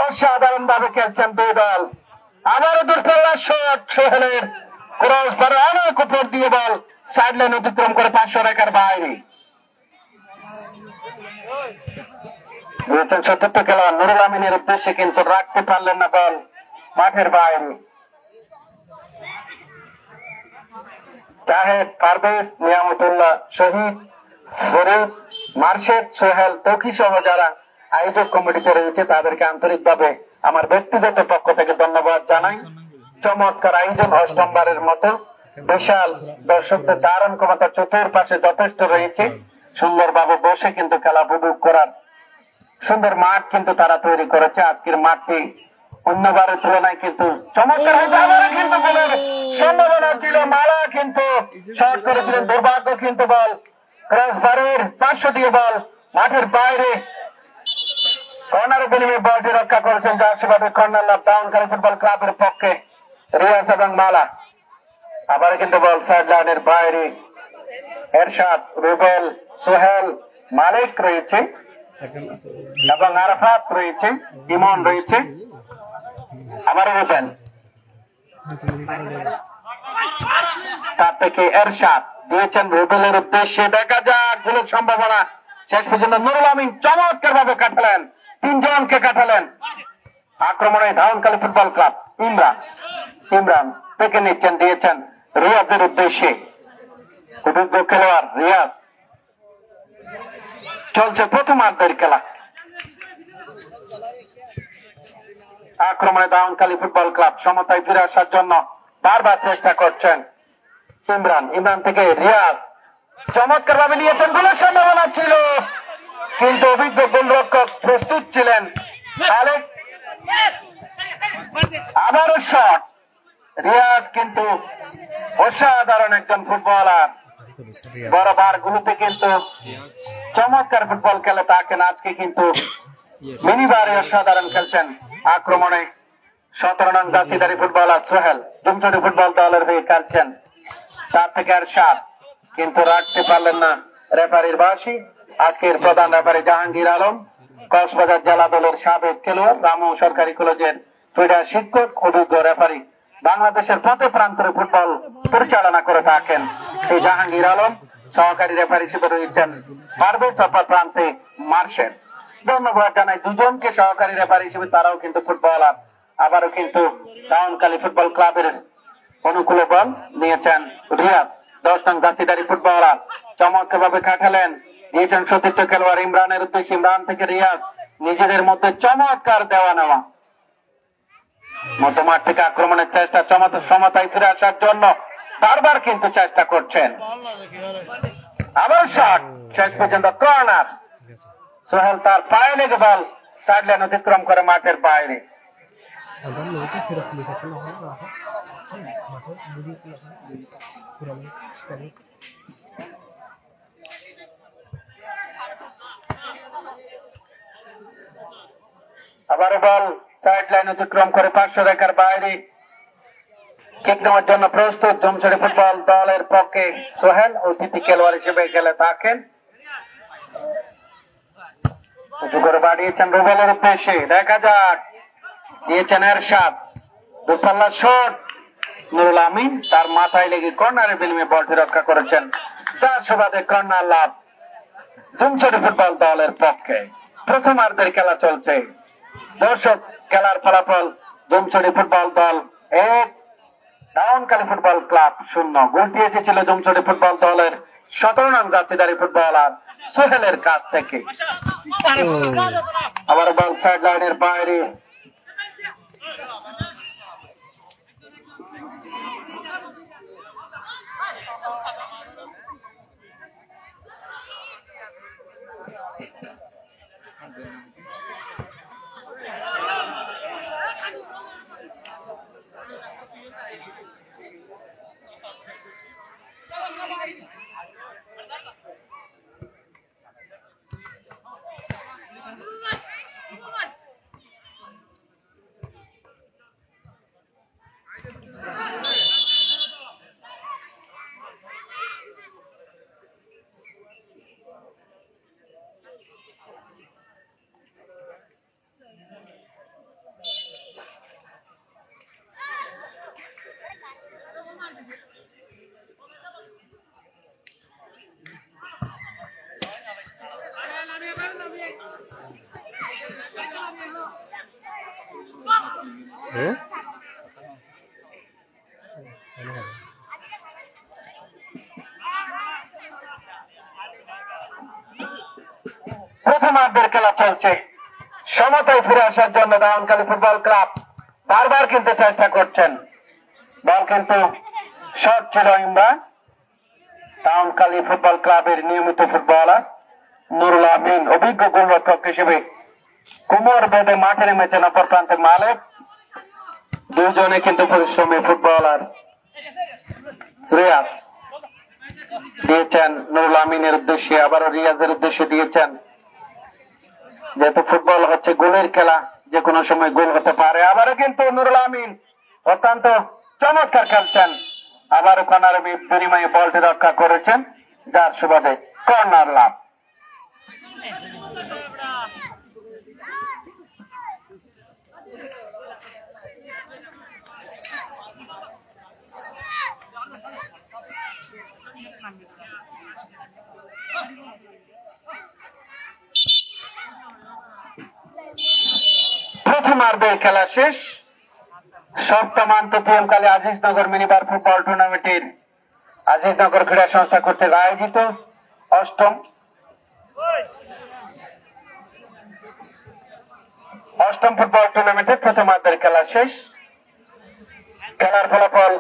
অসাধারণ ভাবে খেলছেন দুই দল। আবারও দূরপাল্লা শট সোহেলের, ক্রস বারে অনেক উপর দিয়ে বল সাইড লাইন অতিক্রম করে 500 রেখার বাইরে। চতুর্থ খেলোয়াড় নুরুল আমিনের উদ্দেশ্যে কিন্তু রাখতে পারলেন না বল মাঠের বাইরে। জাহেদ, পারভেজ, নিয়ামতুল্লাহ, শহীদ, ফরিদ, মার্শেদ, সোহেল, তৌকি সহ যারা আয়োজক কমিটিতে রয়েছে তাদেরকে আন্তরিকভাবে আমার ব্যক্তিগত পক্ষ থেকে ধন্যবাদ জানাই। চমৎকার আয়োজন, অষ্টমবারের মতো বিশাল দর্শকদের ধারণ ক্ষমতা চতুর্পাশে যথেষ্ট রয়েছে, সুন্দরভাবে বসে কিন্তু খেলা উপভোগ করার সুন্দর মাঠ কিন্তু তারা তৈরি করেছে। আজকের মাঠটি অন্যবারের তুলনায় কিন্তু চমৎকার হয়েছে। আবারও কিন্তু বলের সম্ভাবনা ছিল, মালা কিন্তু শট করেছিলেন, দুর্ভাগ্য কিন্তু বল ক্রস বারের 500 দিয়ে বল মাঠের বাইরে। কর্নারের বিনিময়ে বলটি রক্ষা করেছেন, যার সুবাদে কর্নার লাভ দাউনখালী ফুটবল ক্লাবের পক্ষে রিয়াজ এবং মালা। আবার কিন্তু বল সাইড লাইনের বাইরে। এরশাদ, রুবেল, সোহেল, মালিক রয়েছে এবং আরাফাত রয়েছে, ইমন রয়েছে, আবার রুবেল। তার থেকে এরশাদ দিয়েছেন রুবেলের উদ্দেশ্যে, দেখা যাক গোলের সম্ভাবনা। শেষ পর্যন্ত নুরুল আমিন চমৎকার ভাবে কাটালেন, তিনজনকে কাটালেন। আক্রমণে ধাওয়ানকালী ফুটবল ক্লাব। ইমরান থেকে নিচ্ছেন, দিয়েছেন রিয়াজের উদ্দেশ্যে, অভিজ্ঞ খেলোয়াড় রিয়াজ। চলছে প্রথমার্ধের খেলা। আক্রমণে ধাওয়ানকালী ফুটবল ক্লাব সমতায় ফিরে আসার জন্য বারবার চেষ্টা করছেন। ইমরান থেকে রিয়াজ চমৎকার ভাবে নিয়েছেন, গোলের সম্ভাবনা ছিল, কিন্তু অভিজ্ঞ গোলরক্ষক প্রস্তুত ছিলেন। আবারও শট। রিয়াজ কিন্তু অসাধারণ একজন ফুটবলার, বড় বারগুলোতে কিন্তু চমৎকার ফুটবল খেলে থাকেন। আজকে কিন্তু মিনিবারে অসাধারণ খেলছেন। আক্রমণে 17 নং জার্সিধারী ফুটবলার সোহেল জুমছড়ি ফুটবল দলের হয়ে খেলছেন। তার থেকে এরশাদ কিন্তু রাখতে পারলেন না রেফারির বাঁশি। আজকের প্রধান রেফারি জাহাঙ্গীর আলম, কক্সবাজার জেলা দলের সাবেক খেলোয়াড়, রামু সরকারি কলেজের ক্রীড়া শিক্ষক, অভিজ্ঞ রেফারি, বাংলাদেশের পথে প্রান্তরে ফুটবল পরিচালনা করে থাকেন সেই জাহাঙ্গীর আলম সহকারী রেফারি হিসেবে রয়েছেন পারভেজ অপর প্রান্তে মার্শেল। ধন্যবাদ জানাই দুজনকে সহকারী রেফারি হিসেবে, তারাও কিন্তু ফুটবলার। আবারও কিন্তু ধাওয়ানকালী ফুটবল ক্লাবের অনুকূলে বল নিয়েছেন রিয়াজ, 10 নং জার্সিধারী ফুটবলার, চমৎকার ভাবে কাটালেন, দিয়েছেন সতীর্থ খেলোয়াড় ইমরানের উদ্দেশ্যে। ইমরান থেকে রিয়াজ, নিজেদের মধ্যে চমৎকার দেওয়া নেওয়া। মধ্যমাঠ থেকে আক্রমণের চেষ্টা, সমতায় ফিরে আসার জন্য বারবার কিন্তু চেষ্টা করছেন। আবার শট, শেষ পর্যন্ত কর্নার। সোহেল তার পায়ে লেগে বল সাইডলাইন অতিক্রম করে মাঠের বাইরে। আবারও বল সাইড লাইন অতিক্রম করে পার্শ্ব রেখার বাইরে। কিক নেওয়ার জন্য প্রস্তুত জুমছড়ি ফুটবল দলের পক্ষে সোহেল অতিথি খেলোয়াড় হিসেবে খেলে থাকেন। উঁচু করে বাড়িয়েছেন রুবেলের উদ্দেশ্যে, দেখা যাক, দিয়েছেন এরশাদ, দূরপাল্লার শট। নুরুল আমিন তার মাথায় লেগে কর্নারের বিনিময়ে বলটি রক্ষা করেছেন। 4 সুবাদে কর্নার লাভ জুমছড়ি ফুটবল দলের পক্ষে। প্রথমার্ধের খেলা চলছে। দর্শক, খেলার ফলাফল জুমছড়ি ফুটবল দল 1, ধাওয়ানকালী ফুটবল ক্লাব 0। গোলটি এসেছিল জুমছড়ি ফুটবল দলের 17 নং জার্সিধারী ফুটবলার সোহেলের কাছ থেকে। আবার বল সাইড লাইনের বাইরে। প্রথমার্ধের খেলা চলছে। সমতায় ফিরে আসার জন্য ধাওয়ানকালী ফুটবল ক্লাব বারবার কিন্তু চেষ্টা করছেন। বল কিন্তু শট ছিল ইমরান, ধাওয়ানকালী ফুটবল ক্লাবের নিয়মিত ফুটবলার নুরুল আমিন অভিজ্ঞ গোলরক্ষক হিসেবে কোমর বেঁধে মাঠে নেমেছেন অপর প্রান্তে মালিক। দুজনে কিন্তু পরিশ্রমী ফুটবলার। রিয়াজ দিয়েছেন নুরুল আমিনের উদ্দেশ্যে, আবারও রিয়াজের উদ্দেশ্যে দিয়েছেন। যেহেতু ফুটবল হচ্ছে গোলের খেলা, যে কোনো সময় গোল হতে পারে। আবারও কিন্তু নুরুল আমিন অত্যন্ত চমৎকার খেলছেন, আবারও কর্নার বিনিময়ে বলটি রক্ষা করেছেন, যার সুবাদে কর্নার লাভ। খেলা শেষ। সপ্তমান্ত পিএমকালী আজিজনগর মিনিবার ফুটবল টুর্নামেন্টের আজিজনগর ক্রীড়া সংস্থা কর্তৃক আয়োজিত অষ্টম ফুটবল টুর্নামেন্টের প্রথমার্ধের খেলা শেষ। খেলার ফলাফল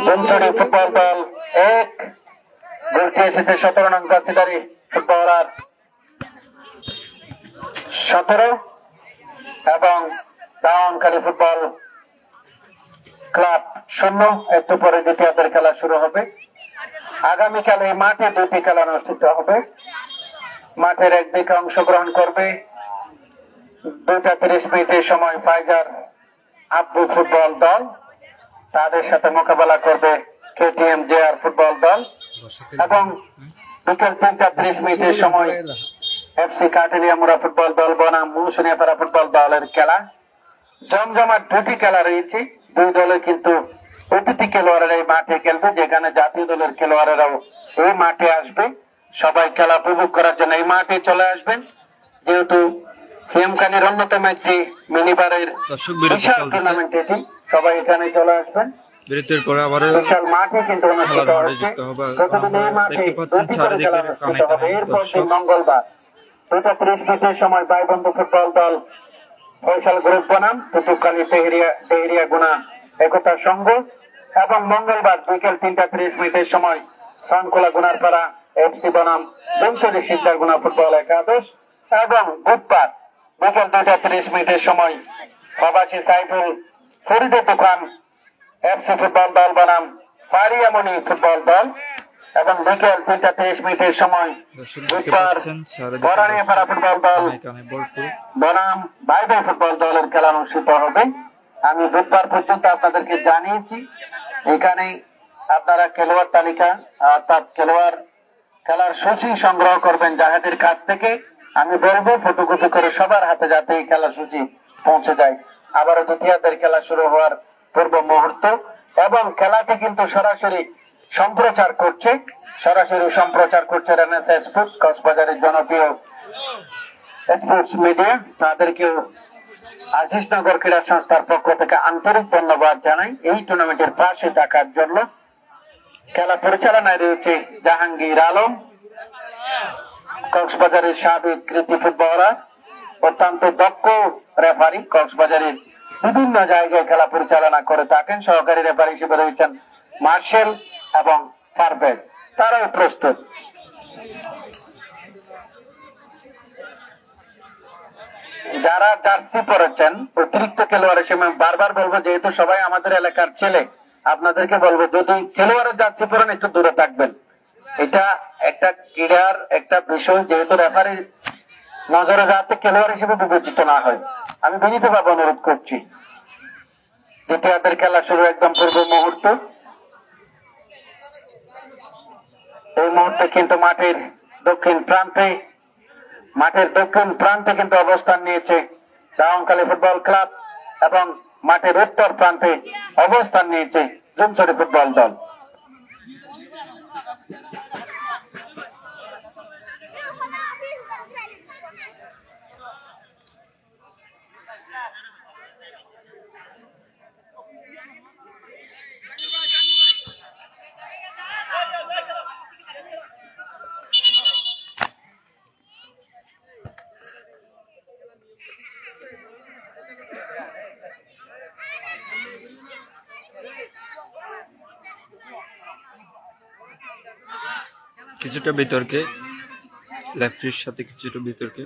জমছড়ি ফুটবল দল 1, গোলটি এসেছে 17 নং জার্সিধারী ফুটবলার 17 এবং দাওয়ানখালী ফুটবল ক্লাব 0। একটু পরে দ্বিতীয়ার্ধের খেলা শুরু হবে। আগামীকাল এই মাঠে 2টি খেলা অনুষ্ঠিত হবে। মাঠের একদিকে অংশগ্রহণ করবে 2:30 মিনিটের সময় ফাইজার আব্বু ফুটবল দল, তাদের সাথে মোকাবেলা করবে কেটিএম জেআর ফুটবল দল, এবং বিকেল 3:30 মিনিটের সময় এফসি কাটেরিয়ামুড়া ফুটবল দল বনাম মৌসুনিয়াপাড়া ফুটবল দলের খেলা। জমজমাট 2টি খেলা রয়েছে। 2 দলে কিন্তু অতিথি খেলোয়াড়েরা এই মাঠে খেলবে, যেখানে জাতীয় দলের খেলোয়াড়েরাও এই মাঠে আসবে। সবাই খেলা উপভোগ করার জন্য এই মাঠে চলে আসবেন, যেহেতু পিএমকালীর অন্যতম একটি মিনিবারের বিশাল টুর্নামেন্ট এটি। সবাই এখানে চলে আসবেন। বিরতির পরে আবার বিশাল মাঠে কিন্তু অনুষ্ঠিত হচ্ছে। প্রতিদিন এই মাঠে 2টি করে খেলা অনুষ্ঠিত হবে। এরপর দিন মঙ্গলবার 2:30 মিনিটের সময় বাইবন্ধু ফুটবল দল ফয়সাল গ্রুপ বনাম তুতুকালী তেহরিয়া গুনা একতা সংঘ, এবং মঙ্গলবার বিকেল 3:30 মিনিটের সময় সানকোলা গুনারপাড়া এফসি বনাম জমছড়ি শিকদার গুনা ফুটবল একাদশ, এবং বুধবার বিকেল 2:30 মিনিটের সময় প্রবাসী সাইফুল ফরিদের দোকান এফসি ফুটবল দল বনাম পারিয়ামণি ফুটবল দল, এবং বিকেল 3:30 মিনিটের সময় বুধবার বরানিয়াপাড়া ফুটবল দল বনাম বাইবে ফুটবল দলের খেলা অনুষ্ঠিত হবে। আমি বুধবার পর্যন্ত আপনাদেরকে জানিয়েছি। এখানে আপনারা খেলোয়াড় তালিকা অর্থাৎ খেলার সূচি সংগ্রহ করবেন জাহাজের কাছ থেকে। আমি বলবো ফটোকপি করে সবার হাতে যাতে এই খেলার সূচি পৌঁছে যায়। আবারও দ্বিতীয়ার্ধের খেলা শুরু হওয়ার পূর্ব মুহূর্ত, এবং খেলাটি কিন্তু সরাসরি সম্প্রচার করছে রেনেসাঁ স্পোর্টস, কক্সবাজারের জনপ্রিয় স্পোর্টস মিডিয়া। তাদেরকেও আজিজনগর ক্রীড়া সংস্থার পক্ষ থেকে আন্তরিক ধন্যবাদ জানাই এই টুর্নামেন্টের পাশে থাকার জন্য। খেলা পরিচালনায় রয়েছে জাহাঙ্গীর আলম, কক্সবাজারের সাবেক কৃতি ফুটবলার, অত্যন্ত দক্ষ রেফারি, কক্সবাজারের বিভিন্ন জায়গায় খেলা পরিচালনা করে থাকেন। সহকারী রেফারি হিসেবে রয়েছেন মার্শেল এবং পারভেজ, তারাও প্রস্তুত। যারা জার্সি পরেছেন অতিরিক্ত খেলোয়াড় হিসেবে বারবার বলবো, যেহেতু সবাই আমাদের এলাকার ছেলে, আপনাদেরকে বলবো যদি খেলোয়াড়ের জার্সি পরেন একটু দূরে থাকবেন। এটা একটা ক্রীড়ার একটা বিষয়, যেহেতু রেফারি নজরে যাতে খেলোয়াড় হিসেবে বিবেচিত না হয়, আমি বিনীতভাবে অনুরোধ করছি। দ্বিতীয়ার্ধের খেলা শুরু একদম পূর্ব মুহূর্ত। এই মুহূর্তে কিন্তু মাঠের দক্ষিণ প্রান্তে কিন্তু অবস্থান নিয়েছে দাওয়ানখালী ফুটবল ক্লাব, এবং মাঠের উত্তর প্রান্তে অবস্থান নিয়েছে জমছড়ি ফুটবল দল। কিছুটা বিতর্কে, লেফটির সাথে কিছুটা বিতর্কে।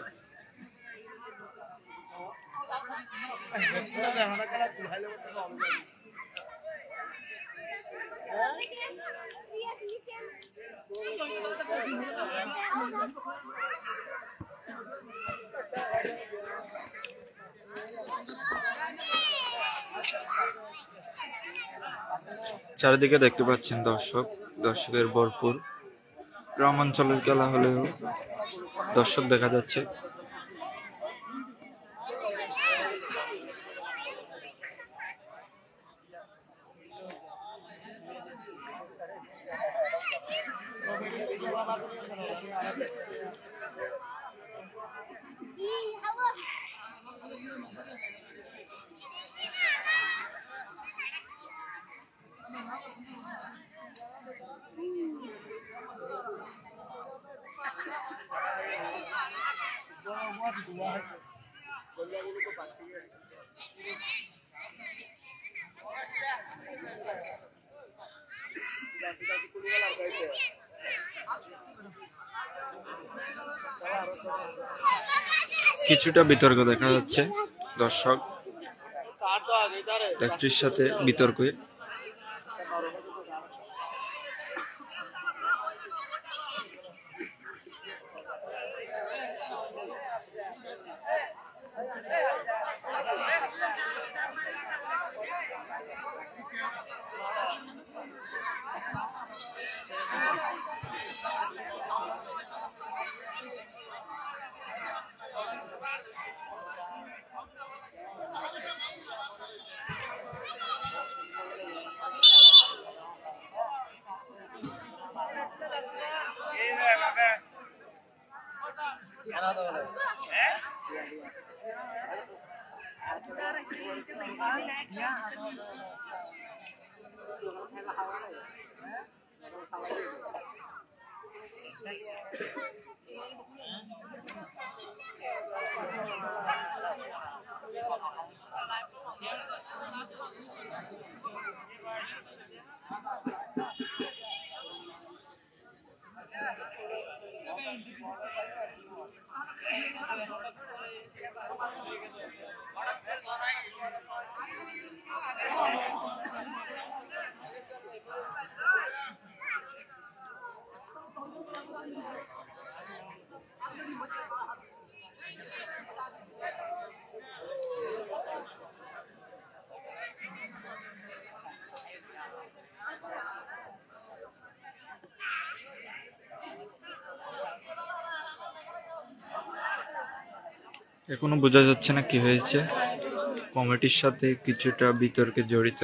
চারিদিকে দেখতে পাচ্ছেন দর্শকের ভরপুর। গ্রামাঞ্চলের খেলা হলেও দর্শক দেখা যাচ্ছে। কিছুটা বিতর্ক দেখা যাচ্ছে, দর্শক রেফারির সাথে বিতর্কে। এখনো বোঝা যাচ্ছে না কি হয়েছে, কমিটির সাথে কিছুটা বিতর্কে জড়িত।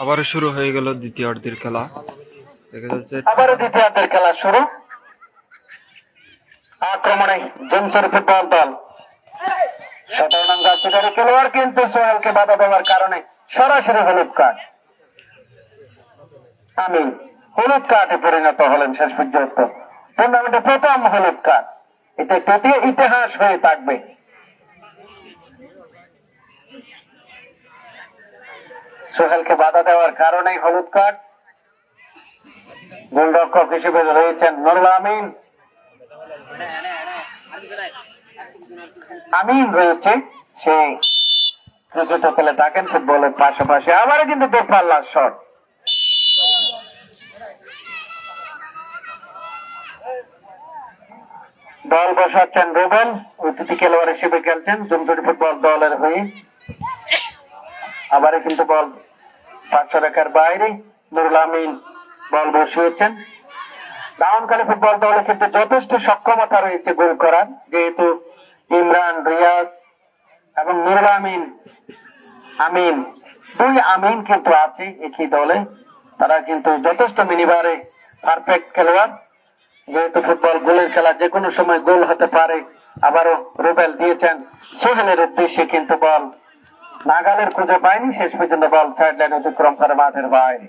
আবারও শুরু হয়ে গেল দ্বিতীয়ার্ধের খেলা। দেখা যাচ্ছে আবারও দ্বিতীয়ার্ধের খেলা শুরু। আক্রমণে জুমছড়ি ফুটবল দল। 17 নং জার্সিধারী খেলোয়াড় কিন্তু সোহেলকে বাধা দেওয়ার কারণে সরাসরি হলুদ কার্ড। আমিন হলুদ কার্ডে পরিণত হলেন শেষ পর্যন্ত। টুর্নামেন্টে প্রথম হলুদ কার্ড, এটা একটি ইতিহাস হয়ে থাকবে। সোহেলকে বাধা দেওয়ার কারণেই হলুদ কার্ড। গোলরক্ষক হিসেবে রয়েছেন নুরুল আমিন। আমিন রয়েছে, সে ক্রিকেট খেলে থাকেন ফুটবলের পাশাপাশি। আবারও কিন্তু দূরপাল্লার শট। দল বসাচ্ছেন রুবেল, অতিথি খেলোয়াড় হিসেবে খেলছেন জুমছড়ি ফুটবল দলের হয়ে। আবারও কিন্তু বল পার্শ্বরেখার বাইরে। নুরুল আমিন বল বসিয়েছেন। দাউনকালী ফুটবল দলে কিন্তু যথেষ্ট সক্ষমতা রয়েছে গোল করার, যেহেতু ইমরান, রিয়াজ এবং নুরুল আমিন, দুই আমিন কিন্তু আছে একই দলে। তারা কিন্তু যথেষ্ট মিনিবারে পারফেক্ট খেলোয়াড়, যেহেতু ফুটবল গোলের খেলা, যে কোনো সময় গোল হতে পারে। আবারও রুবেল দিয়েছেন সোহেলের উদ্দেশ্যে, কিন্তু বল নাগালের খুঁজে পায়নি। শেষ পর্যন্ত বল সাইড লাইন অতিক্রম করে মাঠের বাইরে।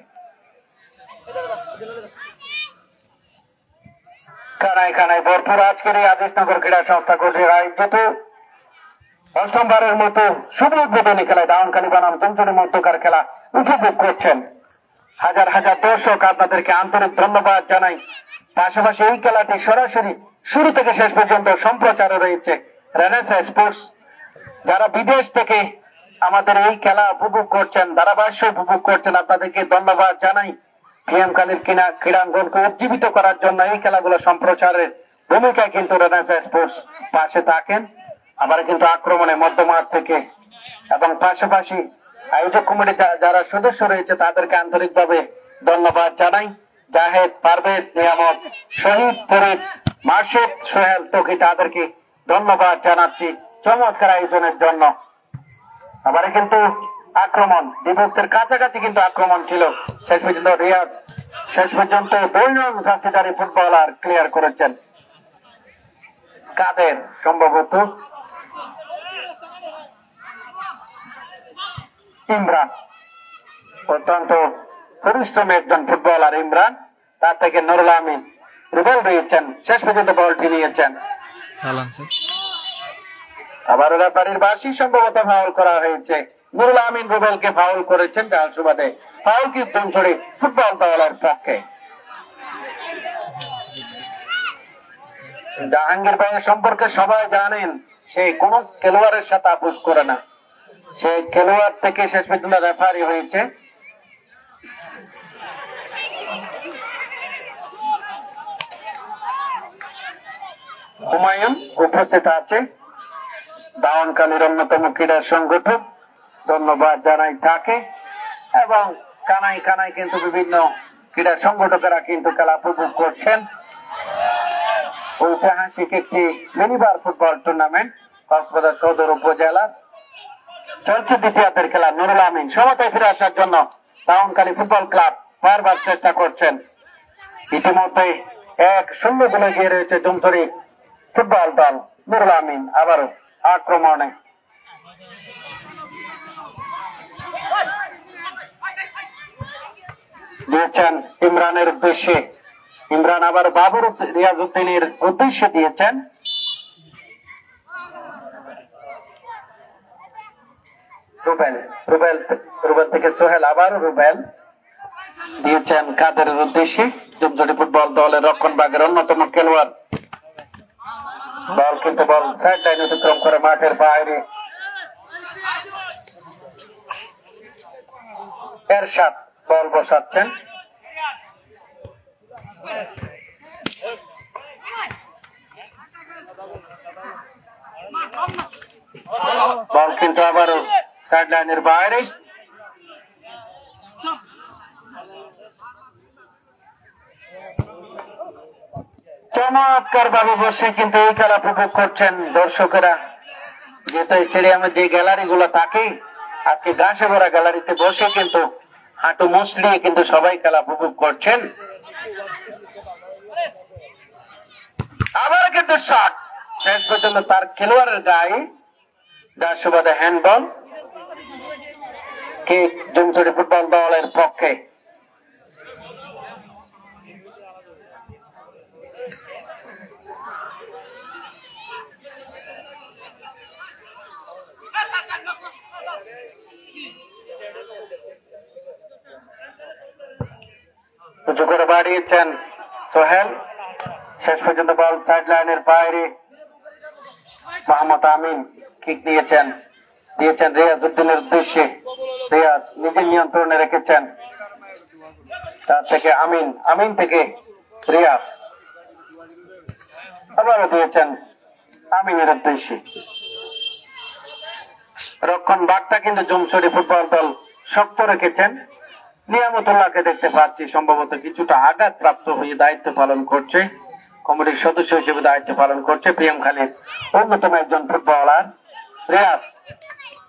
কানায় কানায় ভরপুর আজকের এই আজিজনগর ক্রীড়া সংস্থা কর্তৃক আয়োজিত অষ্টমবারের মতো শুভ উদ্বোধনী খেলায় দাউনকালী বনাম জুমছড়ির মধ্যকার খেলা উপভোগ করছেন হাজার হাজার দর্শক। আপনাদেরকে আন্তরিক ধন্যবাদ জানাই। পাশাপাশি এই খেলাটি সরাসরি শুরু থেকে শেষ পর্যন্ত সম্প্রচারও রয়েছে রেনেসাঁ স্পোর্টস। যারা বিদেশ থেকে আমাদের এই খেলা উপভোগ করছেন, ধারাভাষ্য উপভোগ করছেন, আপনাদেরকে ধন্যবাদ জানাই। পিএমকালীর ক্রীড়াঙ্গনকে উজ্জীবিত করার জন্য এই খেলাগুলো সম্প্রচারের ভূমিকায় কিন্তু রেনেসাঁ স্পোর্টস পাশে থাকেন। আবার কিন্তু আক্রমণে মধ্যমাঠ থেকে এবং পাশাপাশি আয়োজক কমিটিতে যারা সদস্য রয়েছে তাদেরকে আন্তরিকভাবে ধন্যবাদ জানাই। জাহেদ, পারভেজ, নিয়ামত, শহীদ, ফরিদ, মাসুদ, সোহেল, তকি তাদেরকে ধন্যবাদ জানাচ্ছি চমৎকার আয়োজনের জন্য। আবার কিন্তু আক্রমণ বিভক্তের কাছাকাছি কিন্তু আক্রমণ ছিল, শেষ পর্যন্ত রিয়াজ শেষ পর্যন্ত 2 নং জার্সিধারী ফুটবলার ক্লিয়ার করেছেন। কাদের সম্ভবত ইমরান, অত্যন্ত পরিশ্রমী একজন ফুটবলার ইমরান, তার থেকে নুরুল আমিন রুবেল রয়েছেন, শেষ পর্যন্ত বলটি নিয়েছেন। সালাম স্যার। আবার রেফারির বাসি সম্ভবত ফাউল করা হয়েছে, নুরুল আমিন রুবেলকে ফাউল করেছেন, যার সুবাদে ফাউল কি ধরে ফুটবল দলের পক্ষে। জাহাঙ্গীর ভাইয়ের সম্পর্কে সবাই জানেন, সে কোন খেলোয়াড়ের সাথে আপোষ করে না, সে খেলোয়াড় থেকে শেষ পর্যন্ত রেফারি হয়েছে। হুমায়ুন উপস্থিত আছে, দাওয়ানকালীর অন্যতম ক্রীড়া সংগঠক, ধন্যবাদ জানাই তাকে। এবং কানাই কানাই কিন্তু বিভিন্ন ক্রীড়া সংগঠকেরা কিন্তু খেলা উপভোগ করছেন। ঐতিহাসিক একটি মিনিবার ফুটবল টুর্নামেন্ট কক্সবাজার সদর উপজেলা চলছে দ্বিতীয়ার্ধের খেলা। নুরুল আমিন সমতায় ফিরে আসার জন্য দাওয়ানকালী ফুটবল ক্লাব বারবার চেষ্টা করছেন। ইতিমধ্যে 1-0 গোলে এগিয়ে রয়েছে জুমছড়ি ফুটবল দল। নুরুল আমিন আবারও আক্রমণে, দিয়েছেন ইমরানের উদ্দেশ্যে, ইমরান আবার বাবর রিয়াজউদ্দিনের উদ্দেশ্যে দিয়েছেন। রুবেল থেকে সোহেল, আবারও রুবেল দিয়েছেন কাদেরের উদ্দেশ্যে। জুমছড়ি ফুটবল দলের রক্ষণভাগের অন্যতম খেলোয়াড়, বল কিন্তু বল সাইড লাইন অতিক্রম করে মাঠের বাইরে। এরশাদ বল বসাচ্ছেন, বল কিন্তু আবারও সাইড লাইনের বাইরে। চমৎকার ভাবে বসে কিন্তু এই খেলা উপভোগ করছেন দর্শকেরা। যেহেতু স্টেডিয়ামের যে গ্যালারি গুলো থাকে, আজকে ঘাসে ভরা গ্যালারিতে বসে কিন্তু হাঁটু মুসলিয়ে কিন্তু সবাই খেলা উপভোগ করছেন। আবার কিন্তু শট, শেষ পর্যন্ত তার খেলোয়াড়ের গায়ে, যার সুবাদে হ্যান্ডবল কে জুমছড়ি ফুটবল দলের পক্ষে। উঁচু করে বাড়িয়েছেন সোহেল, শেষ পর্যন্ত বল সাইড লাইনের বাইরে। মোহাম্মদ আমিন কিক দিয়েছেন রিয়াজউদ্দিনের উদ্দেশ্যে, রিয়াজ নিজের নিয়ন্ত্রণে রেখেছেন, তার থেকে আমিন থেকে রিয়াজ, আবারও দিয়েছেন আমিনের উদ্দেশ্যে। রক্ষণ ভাগটা কিন্তু জুমছড়ি ফুটবল দল শক্ত রেখেছেন। নিয়ামতুল্লাহকে দেখতে পাচ্ছি সম্ভবত কিছুটা আঘাত প্রাপ্ত হয়ে দায়িত্ব পালন করছে, কমিটির সদস্য হিসেবে দায়িত্ব পালন করছে পিএমখালীর অন্যতম একজন ফুটবলার রিয়াজ।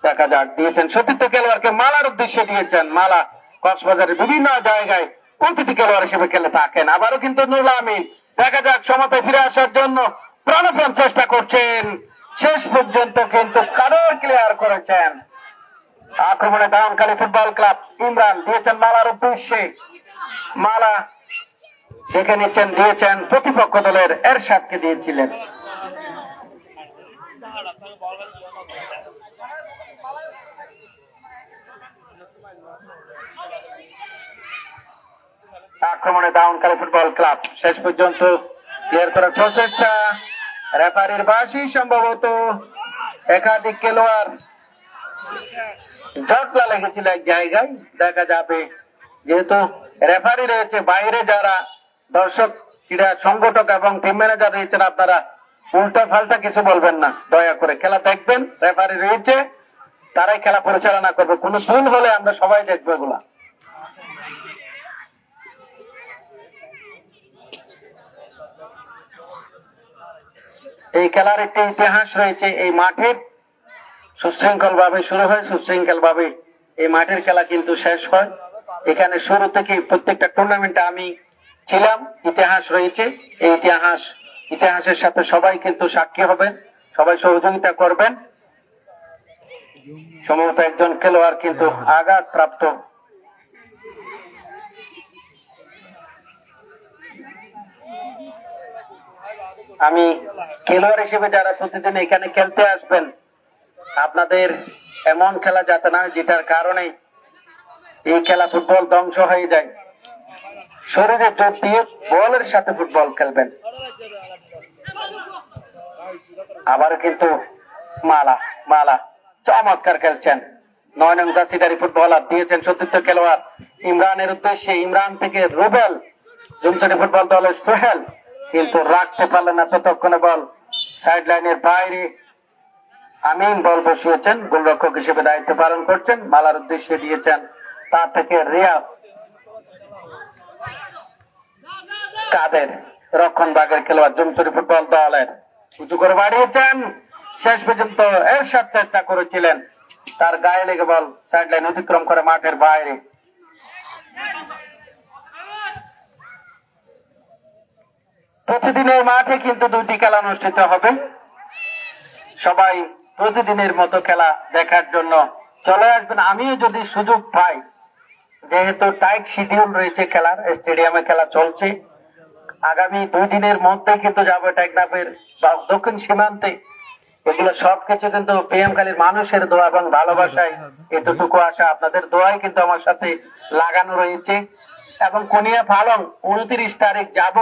দেখা যাক, দিয়েছেন সতীর্থ খেলোয়াড়কে, মালার উদ্দেশ্যে দিয়েছেন। মালা কক্সবাজারের বিভিন্ন জায়গায় অতিথি খেলোয়াড় হিসেবে খেলে থাকেন। আবারও কিন্তু নুরুল আমিন, দেখা যাক সমতায় ফিরে আসার জন্য প্রাণপণ চেষ্টা করছেন, শেষ পর্যন্ত কিন্তু কারোর ক্লিয়ার করেছেন। আক্রমণে দাওয়ানকালী ফুটবল ক্লাব ইমরান দিয়েছেন মালার উদ্দেশ্যে, মালা দেখে নিচ্ছেন, দিয়েছেন প্রতিপক্ষ দলের এরশাদকে দিয়েছিলেন। আক্রমণে দাওয়ানকালী ফুটবল ক্লাব, শেষ পর্যন্ত ক্লিয়ার করার প্রচেষ্টা, রেফারির বাসি সম্ভবত একাধিক খেলোয়াড় জটলা লেগেছিল এক জায়গায়। দেখা যাবে, যেহেতু রেফারি রয়েছে, বাইরে যারা দর্শক ক্রীড়া সংগঠক এবং টিম ম্যানেজার রয়েছেন, আপনারা উল্টা ফাল্টা কিছু বলবেন না, দয়া করে খেলা দেখবেন। রেফারি রয়েছে, তারাই খেলা পরিচালনা করবে। কোনো ভুল হলে আমরা সবাই দেখবো এগুলা। এই খেলার একটি ইতিহাস রয়েছে। এই মাঠের সুশৃঙ্খল ভাবে শুরু হয়, সুশৃঙ্খল ভাবে এই মাঠের খেলা কিন্তু শেষ হয়। এখানে শুরু থেকে প্রত্যেকটা টুর্নামেন্টে আমি ছিলাম, ইতিহাস রয়েছে। এই ইতিহাসের সাথে সবাই কিন্তু সাক্ষী হবেন, সবাই সহযোগিতা করবেন। সম্ভবত একজন খেলোয়াড় কিন্তু আঘাতপ্রাপ্ত। আমি খেলোয়াড় হিসেবে যারা প্রতিদিন এখানে খেলতে আসবেন, আপনাদের এমন খেলা যাতে না যেটার কারণে এই খেলা ফুটবল ধ্বংস হয়ে যায়। শরীরে জোর দিয়ে বলের সাথে ফুটবল খেলবেন। আবার কিন্তু মালা চমৎকার খেলছেন। 9 নং জার্সিধারী ফুটবলার দিয়েছেন সতীর্থ খেলোয়াড় ইমরানের উদ্দেশ্যে। ইমরান থেকে রুবেল, জুমছড়ি ফুটবল দলের সোহেল কিন্তু রাখতে পারলেন না, ততক্ষণে বল সাইড লাইনের বাইরে। আমিন বল বসিয়েছেন, গোলরক্ষক হিসেবে দায়িত্ব পালন করছেন। মালার উদ্দেশ্যে দিয়েছেন, তার থেকে রিয়াজ কাদের রক্ষণ ভাগের খেলোয়াড় জুমছড়ি ফুটবল দলের উঁচু করে বাড়িয়েছেন। শেষ পর্যন্ত এরশাদ চেষ্টা করেছিলেন, তার গায়ে লেগে বল সাইড লাইন অতিক্রম করে মাঠের বাইরে। প্রতিদিনের মাঠে কিন্তু 2টি খেলা অনুষ্ঠিত হবে। সবাই প্রতিদিনের মতো খেলা দেখার জন্য চলে আসবেন। আমিও যদি সুযোগ পাই, যেহেতু টাইট শিডিউল রয়েছে খেলার, স্টেডিয়ামে খেলা চলছে, আগামী 2 দিনের মধ্যে কিন্তু যাবো টেকনাফের বা দক্ষিণ সীমান্তে। এগুলো সবকিছু কিন্তু পিএম খালির মানুষের দোয়া এবং ভালোবাসায় এতটুকু আশা, আপনাদের দোয়াই কিন্তু আমার সাথে লাগানো রয়েছে। এবং কোনিয়া পালং 29 তারিখ যাব,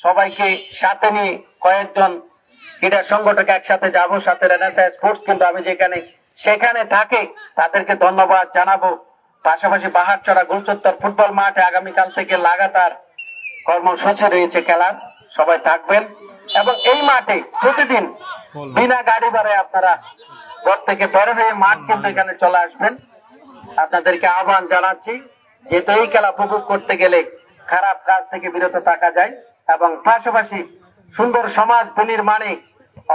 সবাইকে সাথে নিয়ে কয়েকজন ক্রীড়া সংগঠক একসাথে যাব, সাথে রেনেসাঁ স্পোর্টস কিন্তু আমি যেখানে সেখানে থাকি তাদেরকে ধন্যবাদ জানাবো। পাশাপাশি বাহারচড়া গুলচত্বর ফুটবল মাঠে আগামীকাল থেকে লাগাতার কর্মসূচি রয়েছে খেলার, সবাই থাকবেন। এবং এই মাঠে প্রতিদিন বিনা গাড়ি ভাড়ে আপনারা ঘর থেকে বের হয়ে মাঠ কিন্তু এখানে চলে আসবেন। আপনাদেরকে আহ্বান জানাচ্ছি, যেহেতু এই খেলা উপভোগ করতে গেলে খারাপ কাজ থেকে বিরত থাকা যায় এবং পাশাপাশি সুন্দর সমাজ বিনির্মাণে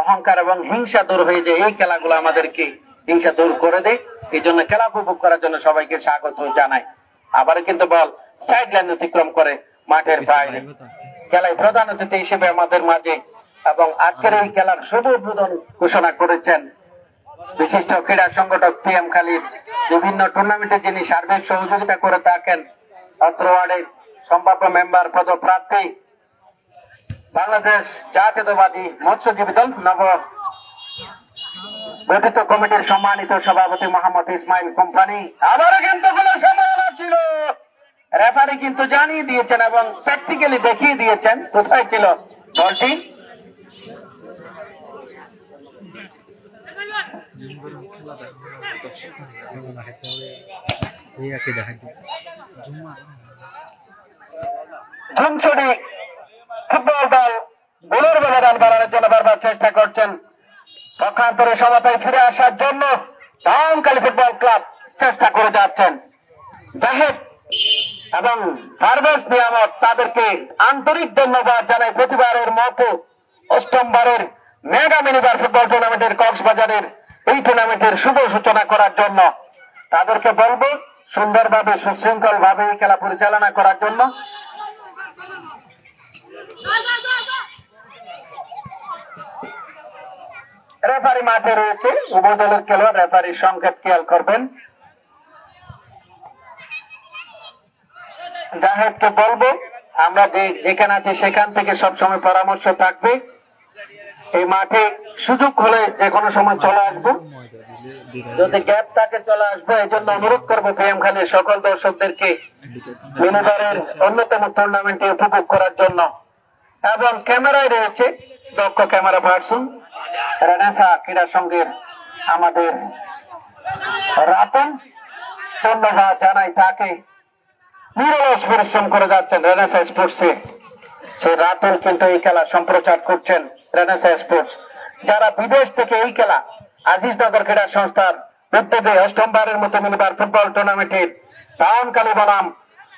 অহংকার এবং হিংসা দূর হয়ে যায়। এই খেলাগুলো আমাদেরকে হিংসা দূর করে দেয়। এই জন্য খেলা উপভোগ করার জন্য সবাইকে স্বাগত জানাই। আবার কিন্তু বল সাইড লাইন অতিক্রম করে মাঠের বাইরে। খেলায় প্রধান অতিথি হিসেবে আমাদের মাঝে এবং আজকের এই খেলার শুভ উদ্বোধন ঘোষণা করেছেন বিশিষ্ট ক্রীড়া সংগঠক পিএম খালির বিভিন্ন টুর্নামেন্টে যিনি সার্বিক সহযোগিতা করে থাকেন, অত্র ওয়ার্ডের সম্ভাব্য মেম্বার পদপ্রার্থী বাংলাদেশ জাতীয়তাবাদী মৎস্যজীবী দল নব গঠিত কমিটির সম্মানিত সভাপতি মোহাম্মদ ইসমাইল কোম্পানি। আবারও কিন্তু কোনো সম্ভাবনা ছিল, রেফারি কিন্তু জানিয়ে দিয়েছেন এবং প্র্যাকটিক্যালি দেখিয়ে দিয়েছেন কোথায় ছিল বলটি। জুমছড়ি ফুটবল দল গোলের ব্যবধান বাড়ানোর জন্য বারবার চেষ্টা করছেন। পক্ষান্তরে সমতায় ফিরে আসার জন্য টাউনখালী ফুটবল ক্লাব চেষ্টা করে যাচ্ছেন। জাহেদ এবং পারভেজ নিয়ামত তাদেরকে আন্তরিক ধন্যবাদ জানাই। প্রতিবারের মতো 8মবারের মেগা মিনিবার ফুটবল টুর্নামেন্টের কক্সবাজারের এই টুর্নামেন্টের শুভ সূচনা করার জন্য তাদেরকে বলবো সুন্দরভাবে সুশৃঙ্খল ভাবে এই খেলা পরিচালনা করার জন্য। রেফারি মাঠে রয়েছে, উভয় দলের খেলোয়াড় রেফারির সংকেত খেয়াল করবেন। জাহেদকে বলবো আমরা যেখানে আছি সেখান থেকে সবসময় পরামর্শ থাকবে। এই মাঠে সুযোগ হলে যে কোনো সময় চলে আসবো, যদি গ্যাপ থাকে চলে আসবো। এই জন্য অনুরোধ করবো পিএম খালির সকল দর্শকদেরকে মিনিবারের অন্যতম টুর্নামেন্টে উপভোগ করার জন্য। এবং ক্যামেরায় রয়েছে দক্ষ ক্যামেরা পার্সন রেনেসাঁ ক্রীড়া সংঘের আমাদের রাতন, ধন্যবাদ জানাই তাকে। নিরলস পরিশ্রম করে যাচ্ছেন রেনেসাঁ স্পোর্টসে। সেই রাতুল কিন্তু এই খেলা সম্প্রচার করছেন রেনেসাঁ স্পোর্টস। যারা বিদেশ থেকে এই খেলা আজিজনগর ক্রীড়া সংস্থার উদ্যোগে অষ্টমবারের মতো মিনিবার ফুটবল টুর্নামেন্টের টাউনকালী বনাম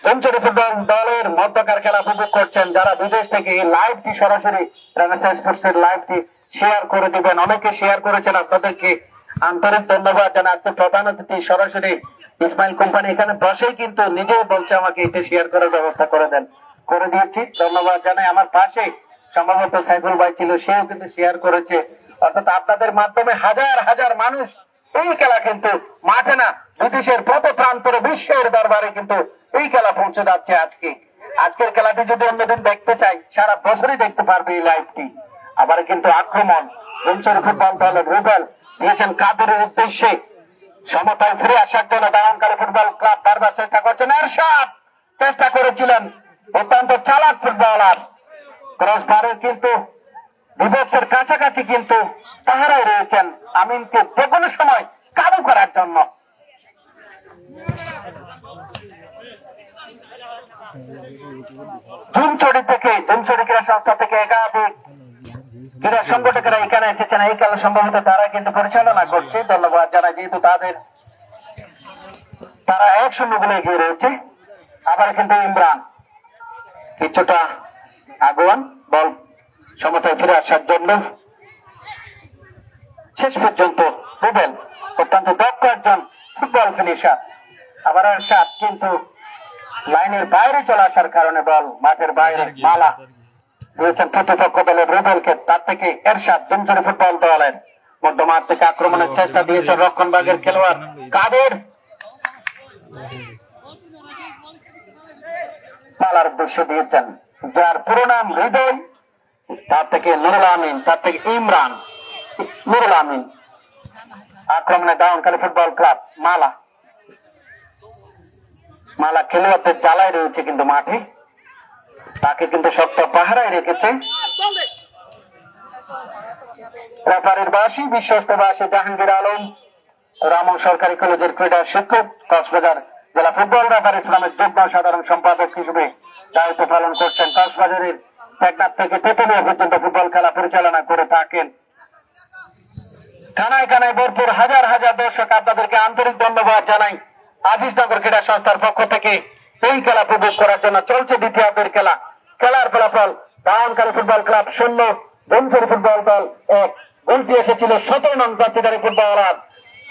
জমজরি ফুটবল দলের মধ্যকার খেলা উপভোগ করছেন। যারা বিদেশ থেকে এই লাইভটি সরাসরি রেনেসাঁ স্পোর্টসের লাইভটি শেয়ার করে দিবেন, অনেকে শেয়ার করেছেন, আপনাদেরকে আন্তরিক ধন্যবাদ জানাচ্ছি। প্রধান অতিথি সরাসরি ইসমাইল কোম্পানি এখানে বসেই কিন্তু নিজেই বলছে আমাকে এটা শেয়ার করার ব্যবস্থা করে দেন, করে দিয়েছি, ধন্যবাদ জানাই। আমার পাশে সম্ভবত সাইফুল ভাই ছিল, সেও কিন্তু শেয়ার করেছে। অর্থাৎ আপনাদের মাধ্যমে হাজার হাজার মানুষ এই খেলা কিন্তু মাঠে না, বিদেশের পথ প্রান্তরে বিশ্বের দরবারে কিন্তু এই খেলা পৌঁছে যাচ্ছে। আজকের খেলাটি যদি অন্যদিন দেখতে চাই, সারা বছরই দেখতে পারবে এই লাইভটি। আবার কিন্তু আক্রমণ জমজরি ফুটবল দলের রুবেল দিয়েছেন কাদেরের উদ্দেশ্যে, সমতায় ফিরে আসার জন্য দারুণকালী ফুটবল ক্লাব বারবার চেষ্টা করছেন। এরশাদ চেষ্টা করেছিলেন, অত্যন্ত চালাক ফুটবলার, ক্রস বারের কিন্তু বিপক্ষের কাছাকাছি কিন্তু তাহারাই রয়েছেন আমিনকে যে কোনো সময় কাবু করার জন্য। জুমছড়ি ক্রীড়া সংস্থা থেকে একাধিক ক্রীড়া সংগঠকেরা এখানে এসেছেন। এই খেলা সম্ভবত তারা কিন্তু পরিচালনা করছে, ধন্যবাদ জানাই, যেহেতু তারা 1-0 বলে এগিয়ে রয়েছে। আবার কিন্তু ইমরান কিছুটা আগুয়ান বল সমতায় ফিরে আসার জন্য শেষ পর্যন্ত রুবেল অত্যন্ত দক্ষ একজন ফুটবল ফিনিশার। আবার এরশাদ কিন্তু লাইনের বাইরে চলে আসার কারণে বল মাঠের বাইরে মালা দিয়েছেন প্রতিপক্ষ দলের রুবেলকে। তার থেকে এরশাদ জমজরি ফুটবল দলের মধ্যমাঠ থেকে আক্রমণের চেষ্টা দিয়েছেন রক্ষণভাগের খেলোয়াড় কাদের, পালার উদ্দেশ্য দিয়েছেন, যার পুরো নাম হৃদয়, তার থেকে নুরুল আমিন, তার থেকে ইমরান, নুরুল আমিন। আক্রমণে দারুণকালী ফুটবল ক্লাব মালা খেলোয়াড়দের জ্বালায় রয়েছে কিন্তু মাঠে, তাকে কিন্তু শক্ত পাহারায় রেখেছে রেফারির বাসী বিশ্বস্তবাসী জাহাঙ্গীর আলম, রামন সরকারি কলেজের ক্রীড়া শিক্ষক, কক্সবাজার জেলা ফুটবল রেফারি ইসলামের যুগ্ম সাধারণ সম্পাদক হিসেবে দায়িত্ব পালন করছেন। কক্সবাজারের টেকনাফ থেকে তেতুলিয়া পর্যন্ত ফুটবল খেলা পরিচালনা করে থাকেন। কানায় কানায় ভরপুর হাজার হাজার দর্শক, আপনাদেরকে আন্তরিক ধন্যবাদ জানাই। আজিজনগর ক্রীড়া সংস্থার পক্ষ থেকে এই খেলা উপভোগ করার জন্য চলছে দ্বিতীয়ার্ধের খেলা। খেলার ফলাফল দারুণকালী ফুটবল ক্লাব 0, জমজরি ফুটবল দল 1। গোলটি এসেছিল 17 নং জার্সিধারী ফুটবলার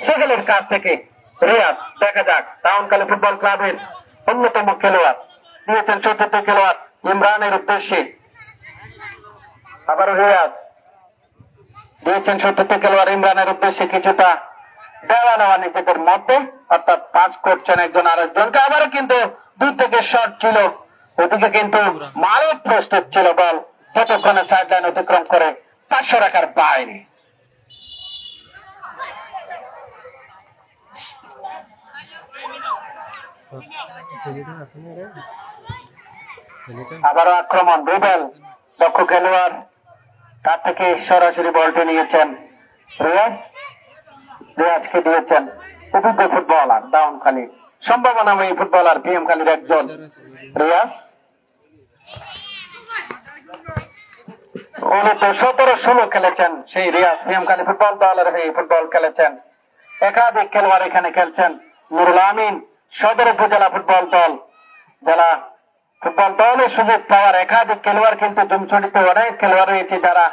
সোহেলের কাছ থেকে। রিয়াজ, দেখা যাক দারুণকালী ফুটবল ক্লাবের অন্যতম খেলোয়াড় দিয়েছেন চতুর্থ খেলোয়াড় ইমরানের উদ্দেশ্যে। আবারও রিয়াজ দিয়েছেন চতুর্থ খেলোয়াড় ইমরানের উদ্দেশ্যে, কিছুটা দেওয়া নেওয়া নিজেদের মধ্যে, অর্থাৎ পাস করছেন একজন আরেকজনকে। আবারও কিন্তু দূর থেকে শট ছিল, ওদিকে কিন্তু মালিক প্রস্তুত ছিল, বল ততক্ষণে সাইড লাইন অতিক্রম করে 500 রাখার বাইরে। আবারও আক্রমণ রুবেল, দক্ষ খেলোয়াড়, তার থেকে সরাসরি বলটি নিয়েছেন রিয়াজকে দিয়েছেন অভিজ্ঞ ফুটবলার দাউনখালী, সম্ভাবনাময়ী ফুটবলার পিএম খালীর একজন রিয়াজ। 17-16 খেলেছেন সেই রিয়াজ, পিএম খালী ফুটবল দলের হয়ে ফুটবল খেলেছেন। একাধিক খেলোয়াড় এখানে খেলছেন। নুরুল আমিন সদর উপজেলা ফুটবল দল, জেলা ফুটবল দলের সুযোগ পাওয়ার একাধিক খেলোয়াড় কিন্তু জুমছড়িতে অনেক খেলোয়াড় রয়েছে যারা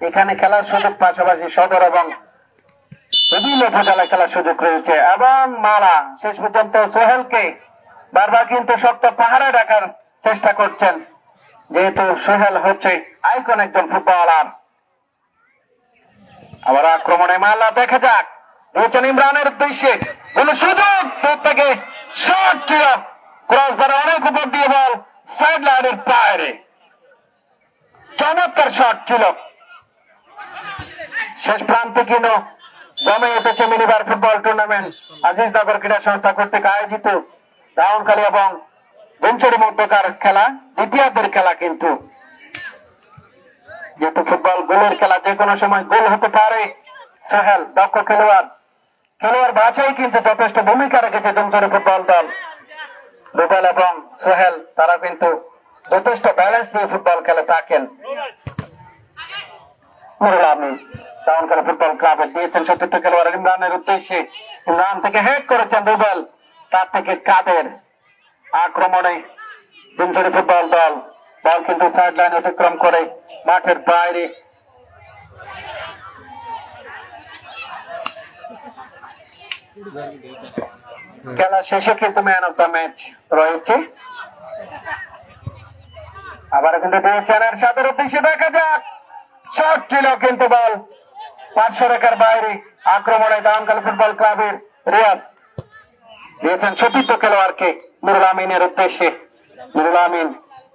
এখানে খেলার সুযোগ, পাশাপাশি সদর এবং বিভিন্ন উপজেলায় খেলার সুযোগ রয়েছে। এবং মালা শেষ পর্যন্ত সোহেলকে বারবার কিন্তু শক্ত পাহাড়ে রাখার চেষ্টা করছেন, যেহেতু সোহেল হচ্ছে আইকন একজন ফুটবলার। আবার আক্রমণে মালা, দেখা যাক রয়েছেন ইমরানের উদ্দেশ্যে, কোন সুযোগ দূর থেকে শট ছিল, ক্রস ধরে অনেক উপর দিয়ে বল সাইড লাইনের বাইরে, চমৎকার শট ছিল। শেষ প্রান্তে কিন্তু জমে উঠেছে মিনিবার ফুটবল টুর্নামেন্ট আজিজনগর ক্রীড়া সংস্থা কর্তৃক আয়োজিত দাউনখালী এবং জমজরি মধ্যকার খেলা, দ্বিতীয়ার্ধের খেলা। কিন্তু যেহেতু ফুটবল গোলের খেলা, যে কোনো সময় গোল হতে পারে। সোহেল দক্ষ খেলোয়াড় বাছাই কিন্তু যথেষ্ট ভূমিকা রেখেছে জমজরি ফুটবল দল। রুবেল এবং সোহেল তারা কিন্তু যথেষ্ট ব্যালেন্স দিয়ে ফুটবল খেলে থাকেন। নুরুল আমিন দাউনকালী ফুটবল ক্লাবে দিয়েছেন সতীর্থ খেলোয়াড় ইমরানের উদ্দেশ্যে। ইমরান থেকে হেড করেছেন রুবেল, তার থেকে কাদের আক্রমণে জুমছড়ি ফুটবল দল। বল কিন্তু সাইড লাইন অতিক্রম করে মাঠের বাইরে। খেলা শেষে কিন্তু ম্যান অফ দ্য ম্যাচ রয়েছে। আবার কিন্তু দিয়েছেন এরশাদের উদ্দেশ্যে, দেখা যাক শট ছিল কিন্তু বল 500 রেখার বাইরে। আক্রমণে দাউনকালী ফুটবল ক্লাবের রিয়াজ দিয়েছেন সতীর্থ খেলোয়াড়কে নুরুল আমিনের উদ্দেশ্যে। নুরুল আমিন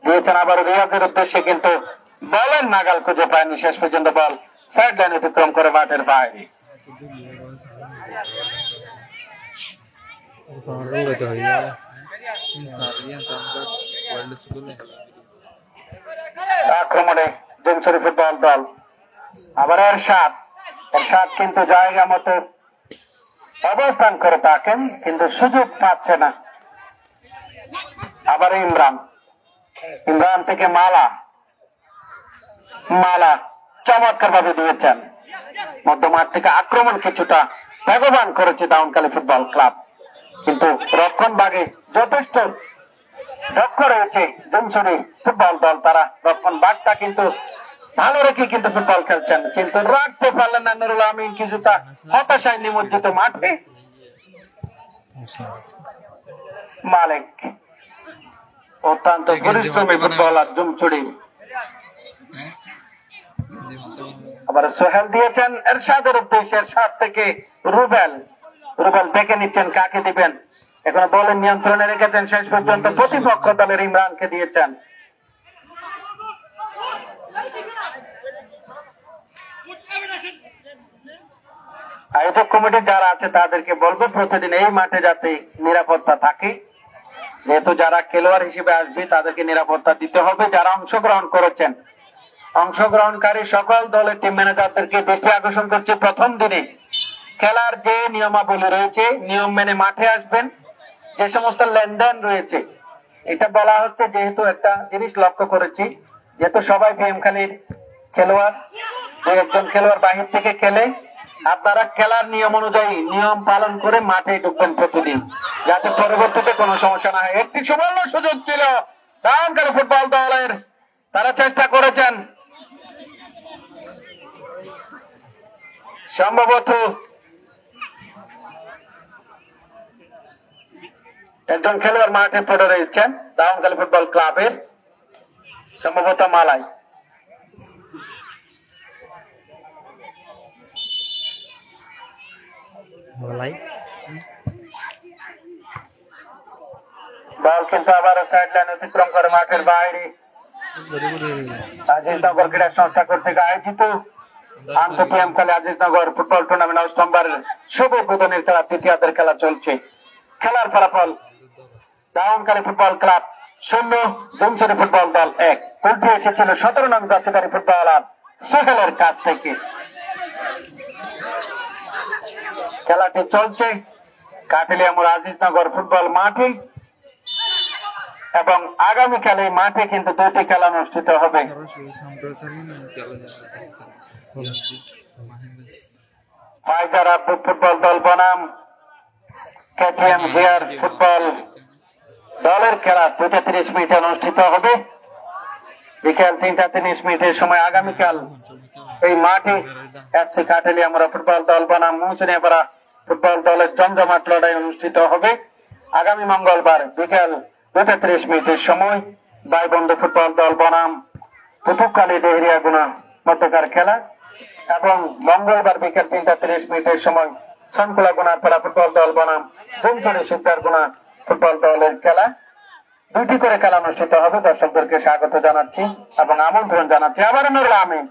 দিয়েছেন আবার রিয়াজের উদ্দেশ্যে, কিন্তু বলের নাগাল খুঁজে পায়নি। শেষ পর্যন্ত বল সাইড লাইন অতিক্রম করে মাঠের বাইরে। আক্রমণে জুমছড়ি ফুটবল দল। আবার এরশাদ কিন্তু জায়গা মতো অবস্থান করে থাকেন, কিন্তু সুযোগ পাচ্ছে না। আবার ইমরান থেকে মালা চমৎকার ভাবে দিয়েছেন। মধ্যমাঠ থেকে আক্রমণ কিছুটা বেগবান করেছে দাউনকালী ফুটবল ক্লাব, কিন্তু রক্ষণ ভাগে যথেষ্ট দক্ষ রয়েছে জুমছড়ি ফুটবল দল। তারা রক্ষণ ভাগটা কিন্তু ভালো রেখে কিন্তু ফুটবল খেলছেন, কিন্তু রাখতে পারলেন না নুরুল আমিন। কিছুটা হতাশায় নিমজ্জিত মাঠে। মালিক অত্যন্ত পরিশ্রমী ফুটবলার জুমছড়ি। আবার সোহেল দিয়েছেন এরশাদের উদ্দেশ্যে, এরশাদ থেকে রুবেল দেখে নিচ্ছেন কাকে দিবেন। এখন বলের নিয়ন্ত্রণে রেখেছেন শেষ পর্যন্ত প্রতিপক্ষ দলের ইমরানকে দিয়েছেন। আয়োজক কমিটি যারা আছে তাদেরকে বলবো প্রতিদিন এই মাঠে যাতে নিরাপত্তা থাকে, যেহেতু যারা খেলোয়াড় হিসেবে আসবে তাদেরকে নিরাপত্তা দিতে হবে। যারা অংশগ্রহণ করেছেন, অংশগ্রহণকারী সকল দলের টিম ম্যানেজারদেরকে দৃষ্টি আকর্ষণ করছে, প্রথম দিনে খেলার যে নিয়মাবলী রয়েছে নিয়ম মেনে মাঠে আসবেন। যে সমস্ত লেনদেন রয়েছে, এটা বলা হচ্ছে যেহেতু একটা জিনিস লক্ষ্য করেছি, যেহেতু সবাই বিএমখালীর খেলোয়াড়, একজন খেলোয়াড় বাহির থেকে খেলে, আপনারা খেলার নিয়ম অনুযায়ী নিয়ম পালন করে মাঠে ঢুকবেন প্রতিদিন, যাতে পরবর্তীতে কোনো সমস্যা না হয়। একটি সুবর্ণ সুযোগ ছিল দাউনকালী ফুটবল দলের, তারা চেষ্টা করেছেন, সম্ভবত একজন খেলোয়াড় মাঠে পড়ে রয়েছেন দাউনকালী ফুটবল ক্লাবের, সম্ভবত মালাই। বল কিন্তু আবার সাইড লাইন অতিক্রম করে মাঠের বাইরে। আজিজনগর ক্রীড়া সংস্থা কর্তৃক আয়োজিত আন্তঃ আজিজনগর ফুটবল টুর্নামেন্ট অষ্টমবারের শুভ উদ্বোধনের খেলা তৃতীয়ার্ধের খেলা চলছে। খেলার ফলাফল দাউনকালী ফুটবল ক্লাব 0, জুমছড়ি ফুটবল দল 1। গোলটি এসেছিল 17 নং জাতীয়তারী ফুটবলার সোহেলের কাছ থেকে। খেলাটি চলছে কাঠালিয়ামুড়া আজিজনগর ফুটবল মাঠে, এবং আগামীকাল এই মাঠে কিন্তু 2টি খেলা অনুষ্ঠিত হবে। ফাইজার আব্দুল ফুটবল দল বনাম কেটিএম জিয়ার ফুটবল দলের খেলা 2টা 30 মিনিটে অনুষ্ঠিত হবে। বিকেল 3টা 30 মিনিটের সময় আগামীকাল এই মাঠে এফসি কাঠালিয়ামুড়া ফুটবল দল বনাম মৌসুনিয়াপাড়া ফুটবল দলের জমজমাট লড়াই অনুষ্ঠিত হবে। আগামী মঙ্গলবার বিকেল 2টা 30 মিনিটের সময় বাইবন্ধু ফুটবল দল বনাম পুতুকালী দেহরিয়াগুনা মধ্যকার খেলা, এবং মঙ্গলবার বিকেল 3টা 30 মিনিটের সময় সনকুলা গুনারপাড়া ফুটবল দল বনাম জুমছড়ি শিকদারগুনা ফুটবল দলের খেলা। 2টি করে খেলা অনুষ্ঠিত হবে। দর্শকদেরকে স্বাগত জানাচ্ছি এবং আমন্ত্রণ জানাচ্ছি। আবার নুরুল আমিন,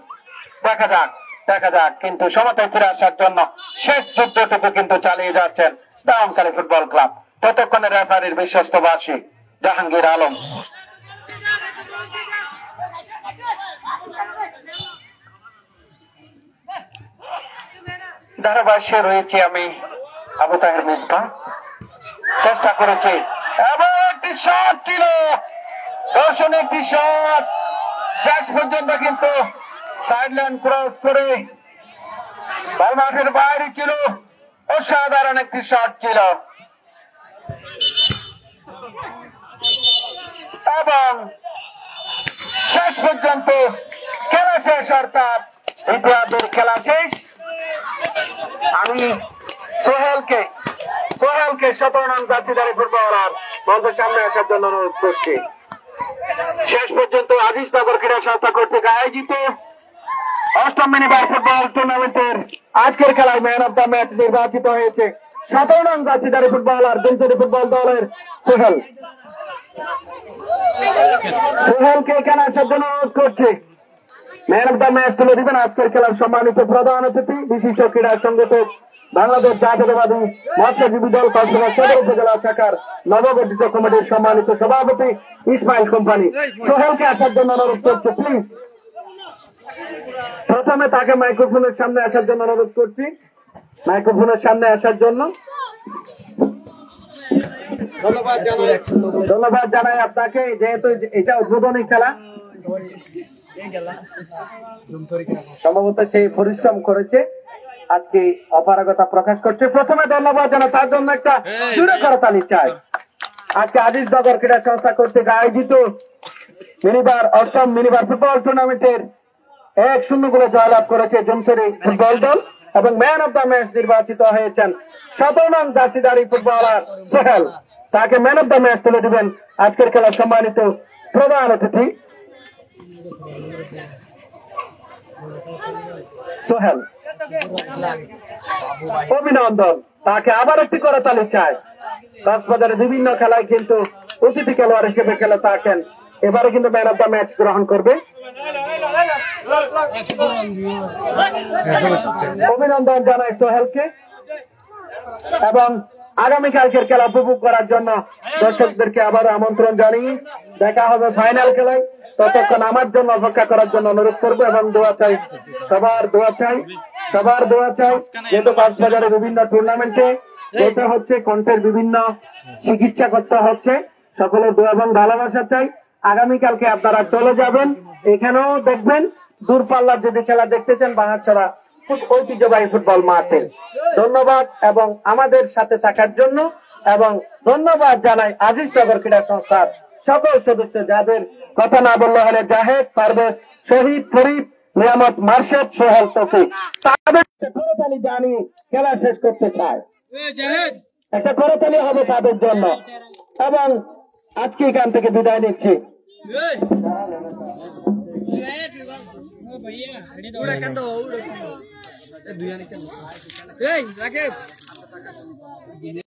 দেখা যাক কিন্তু সমতায় ফিরে আসার জন্য শেষ যুদ্ধটুকু কিন্তু চালিয়ে যাচ্ছেন দাউনকালী ফুটবল ক্লাব। ততক্ষণে রেফারির বিশ্বস্ত বাসী জাহাঙ্গীর আলম। ধারাভাষ্যে রয়েছে আমি আবু তাহের মিসবা। চেষ্টা করেছি এবং একটি শট ছিল, দর্শন একটি শট, শেষ পর্যন্ত কিন্তু সাইড লাইন ক্রস করে বল মাঠের বাইরে ছিল, অসাধারণ একটি শট ছিল এবং শেষ পর্যন্ত খেলা শেষ, অর্থাৎ ইতিহাসের খেলা শেষ। আমি সোহেলকে 17 নং জার্সিধারী ফুটবলার মঞ্চের সামনে আসার জন্য অনুরোধ করছি। শেষ পর্যন্ত আজিজনগর ক্রীড়া সংস্থা কর্তৃক আয়োজিত 8ম মিনিবার ফুটবল টুর্নামেন্টের আজকের খেলায় ম্যান অব দ্য ম্যাচ নির্বাচিত হয়েছে 17 নং জার্সিধারী ফুটবলার জুমছড়ি ফুটবল দলের সোহেল। সোহেলকে এখানে আসার জন্য অনুরোধ করছি। ম্যান অব দ্য ম্যাচ তুলে দিবেন আজকের খেলার সম্মানিত প্রধান অতিথি, বিশিষ্ট ক্রীড়া সংগঠক, বাংলাদেশ জাতীয়তাবাদী মৎস্যজীবী দল কক্সবাজার সদর উপজেলা শাখার নবগঠিত কমিটির সম্মানিত সভাপতি ইসমাইল কোম্পানি। সোহেলকে আসার জন্য অনুরোধ করছি প্লিজ। প্রথমে তাকে মাইক্রোফোনের সামনে আসার জন্য অনুরোধ করছি, মাইক্রোফোনের সামনে আসার জন্য ধন্যবাদ জানাই আপনাকে, যেহেতু এটা উদ্বোধনী খেলা, সম্ভবত সেই পরিশ্রম করেছে, আজকে অপারগতা প্রকাশ করছে। প্রথমে ধন্যবাদ জানাই, তার জন্য একটা জোরে করতালি চাই। আজকে আজিজনগর ক্রীড়া সংস্থা কর্তৃক আয়োজিত 8ম মিনিবার ফুটবল টুর্নামেন্টের 1-0 গোলে জয়লাভ করেছে জুমছড়ি ফুটবল দল এবং ম্যান অব দ্য ম্যাচ নির্বাচিত হয়েছেন 17 নং জার্সিধারী ফুটবলার সোহেল। তাকে ম্যান অব দ্য ম্যাচ তুলে দিবেন আজকের খেলার সম্মানিত প্রধান অতিথি সোহেল। অভিনন্দন, তাকে আবার একটি করতালি চাই। কক্সবাজারের বিভিন্ন খেলায় কিন্তু অতিথি খেলোয়াড় হিসেবে খেলে থাকেন, এবারে কিন্তু ম্যান অব দ্য ম্যাচ গ্রহণ করবে। অভিনন্দন জানাই সোহেলকে এবং আগামীকালকের খেলা উপভোগ করার জন্য দর্শকদেরকে আবার আমন্ত্রণ জানিয়ে দেখা হবে ফাইনাল খেলায়। ততক্ষণ আমার জন্য অপেক্ষা করার জন্য অনুরোধ করবো এবং দোয়া চাই, সবার দোয়া চাই, যেহেতু কক্সবাজারের বিভিন্ন টুর্নামেন্টে যেটা হচ্ছে, কণ্ঠের বিভিন্ন চিকিৎসা করতে হচ্ছে, সকলের দোয়া এবং ভালোবাসা চাই। আগামীকালকে আপনারা চলে যাবেন, এখানেও দেখবেন দূরপাল্লার যদি খেলা দেখতে চান বাহারছড়া ঐতিহ্যবাহী ফুটবল মাঠে। ধন্যবাদ এবং আমাদের সাথে থাকার জন্য, এবং ধন্যবাদ জানাই আজিজনগর ক্রীড়া সংস্থার সকল সদস্য, যাদের কথা না বললে হলে জাহেদ, পারভেজ, শহীদ, ফরিদ, নিয়ামত, মার্শেদ, সোহেল, তৌফিক, তাদের করতালি জানিয়ে খেলা শেষ করতে চায়। একটা করতালি হবে তাদের জন্য এবং আজকে এখান থেকে বিদায় নিচ্ছি।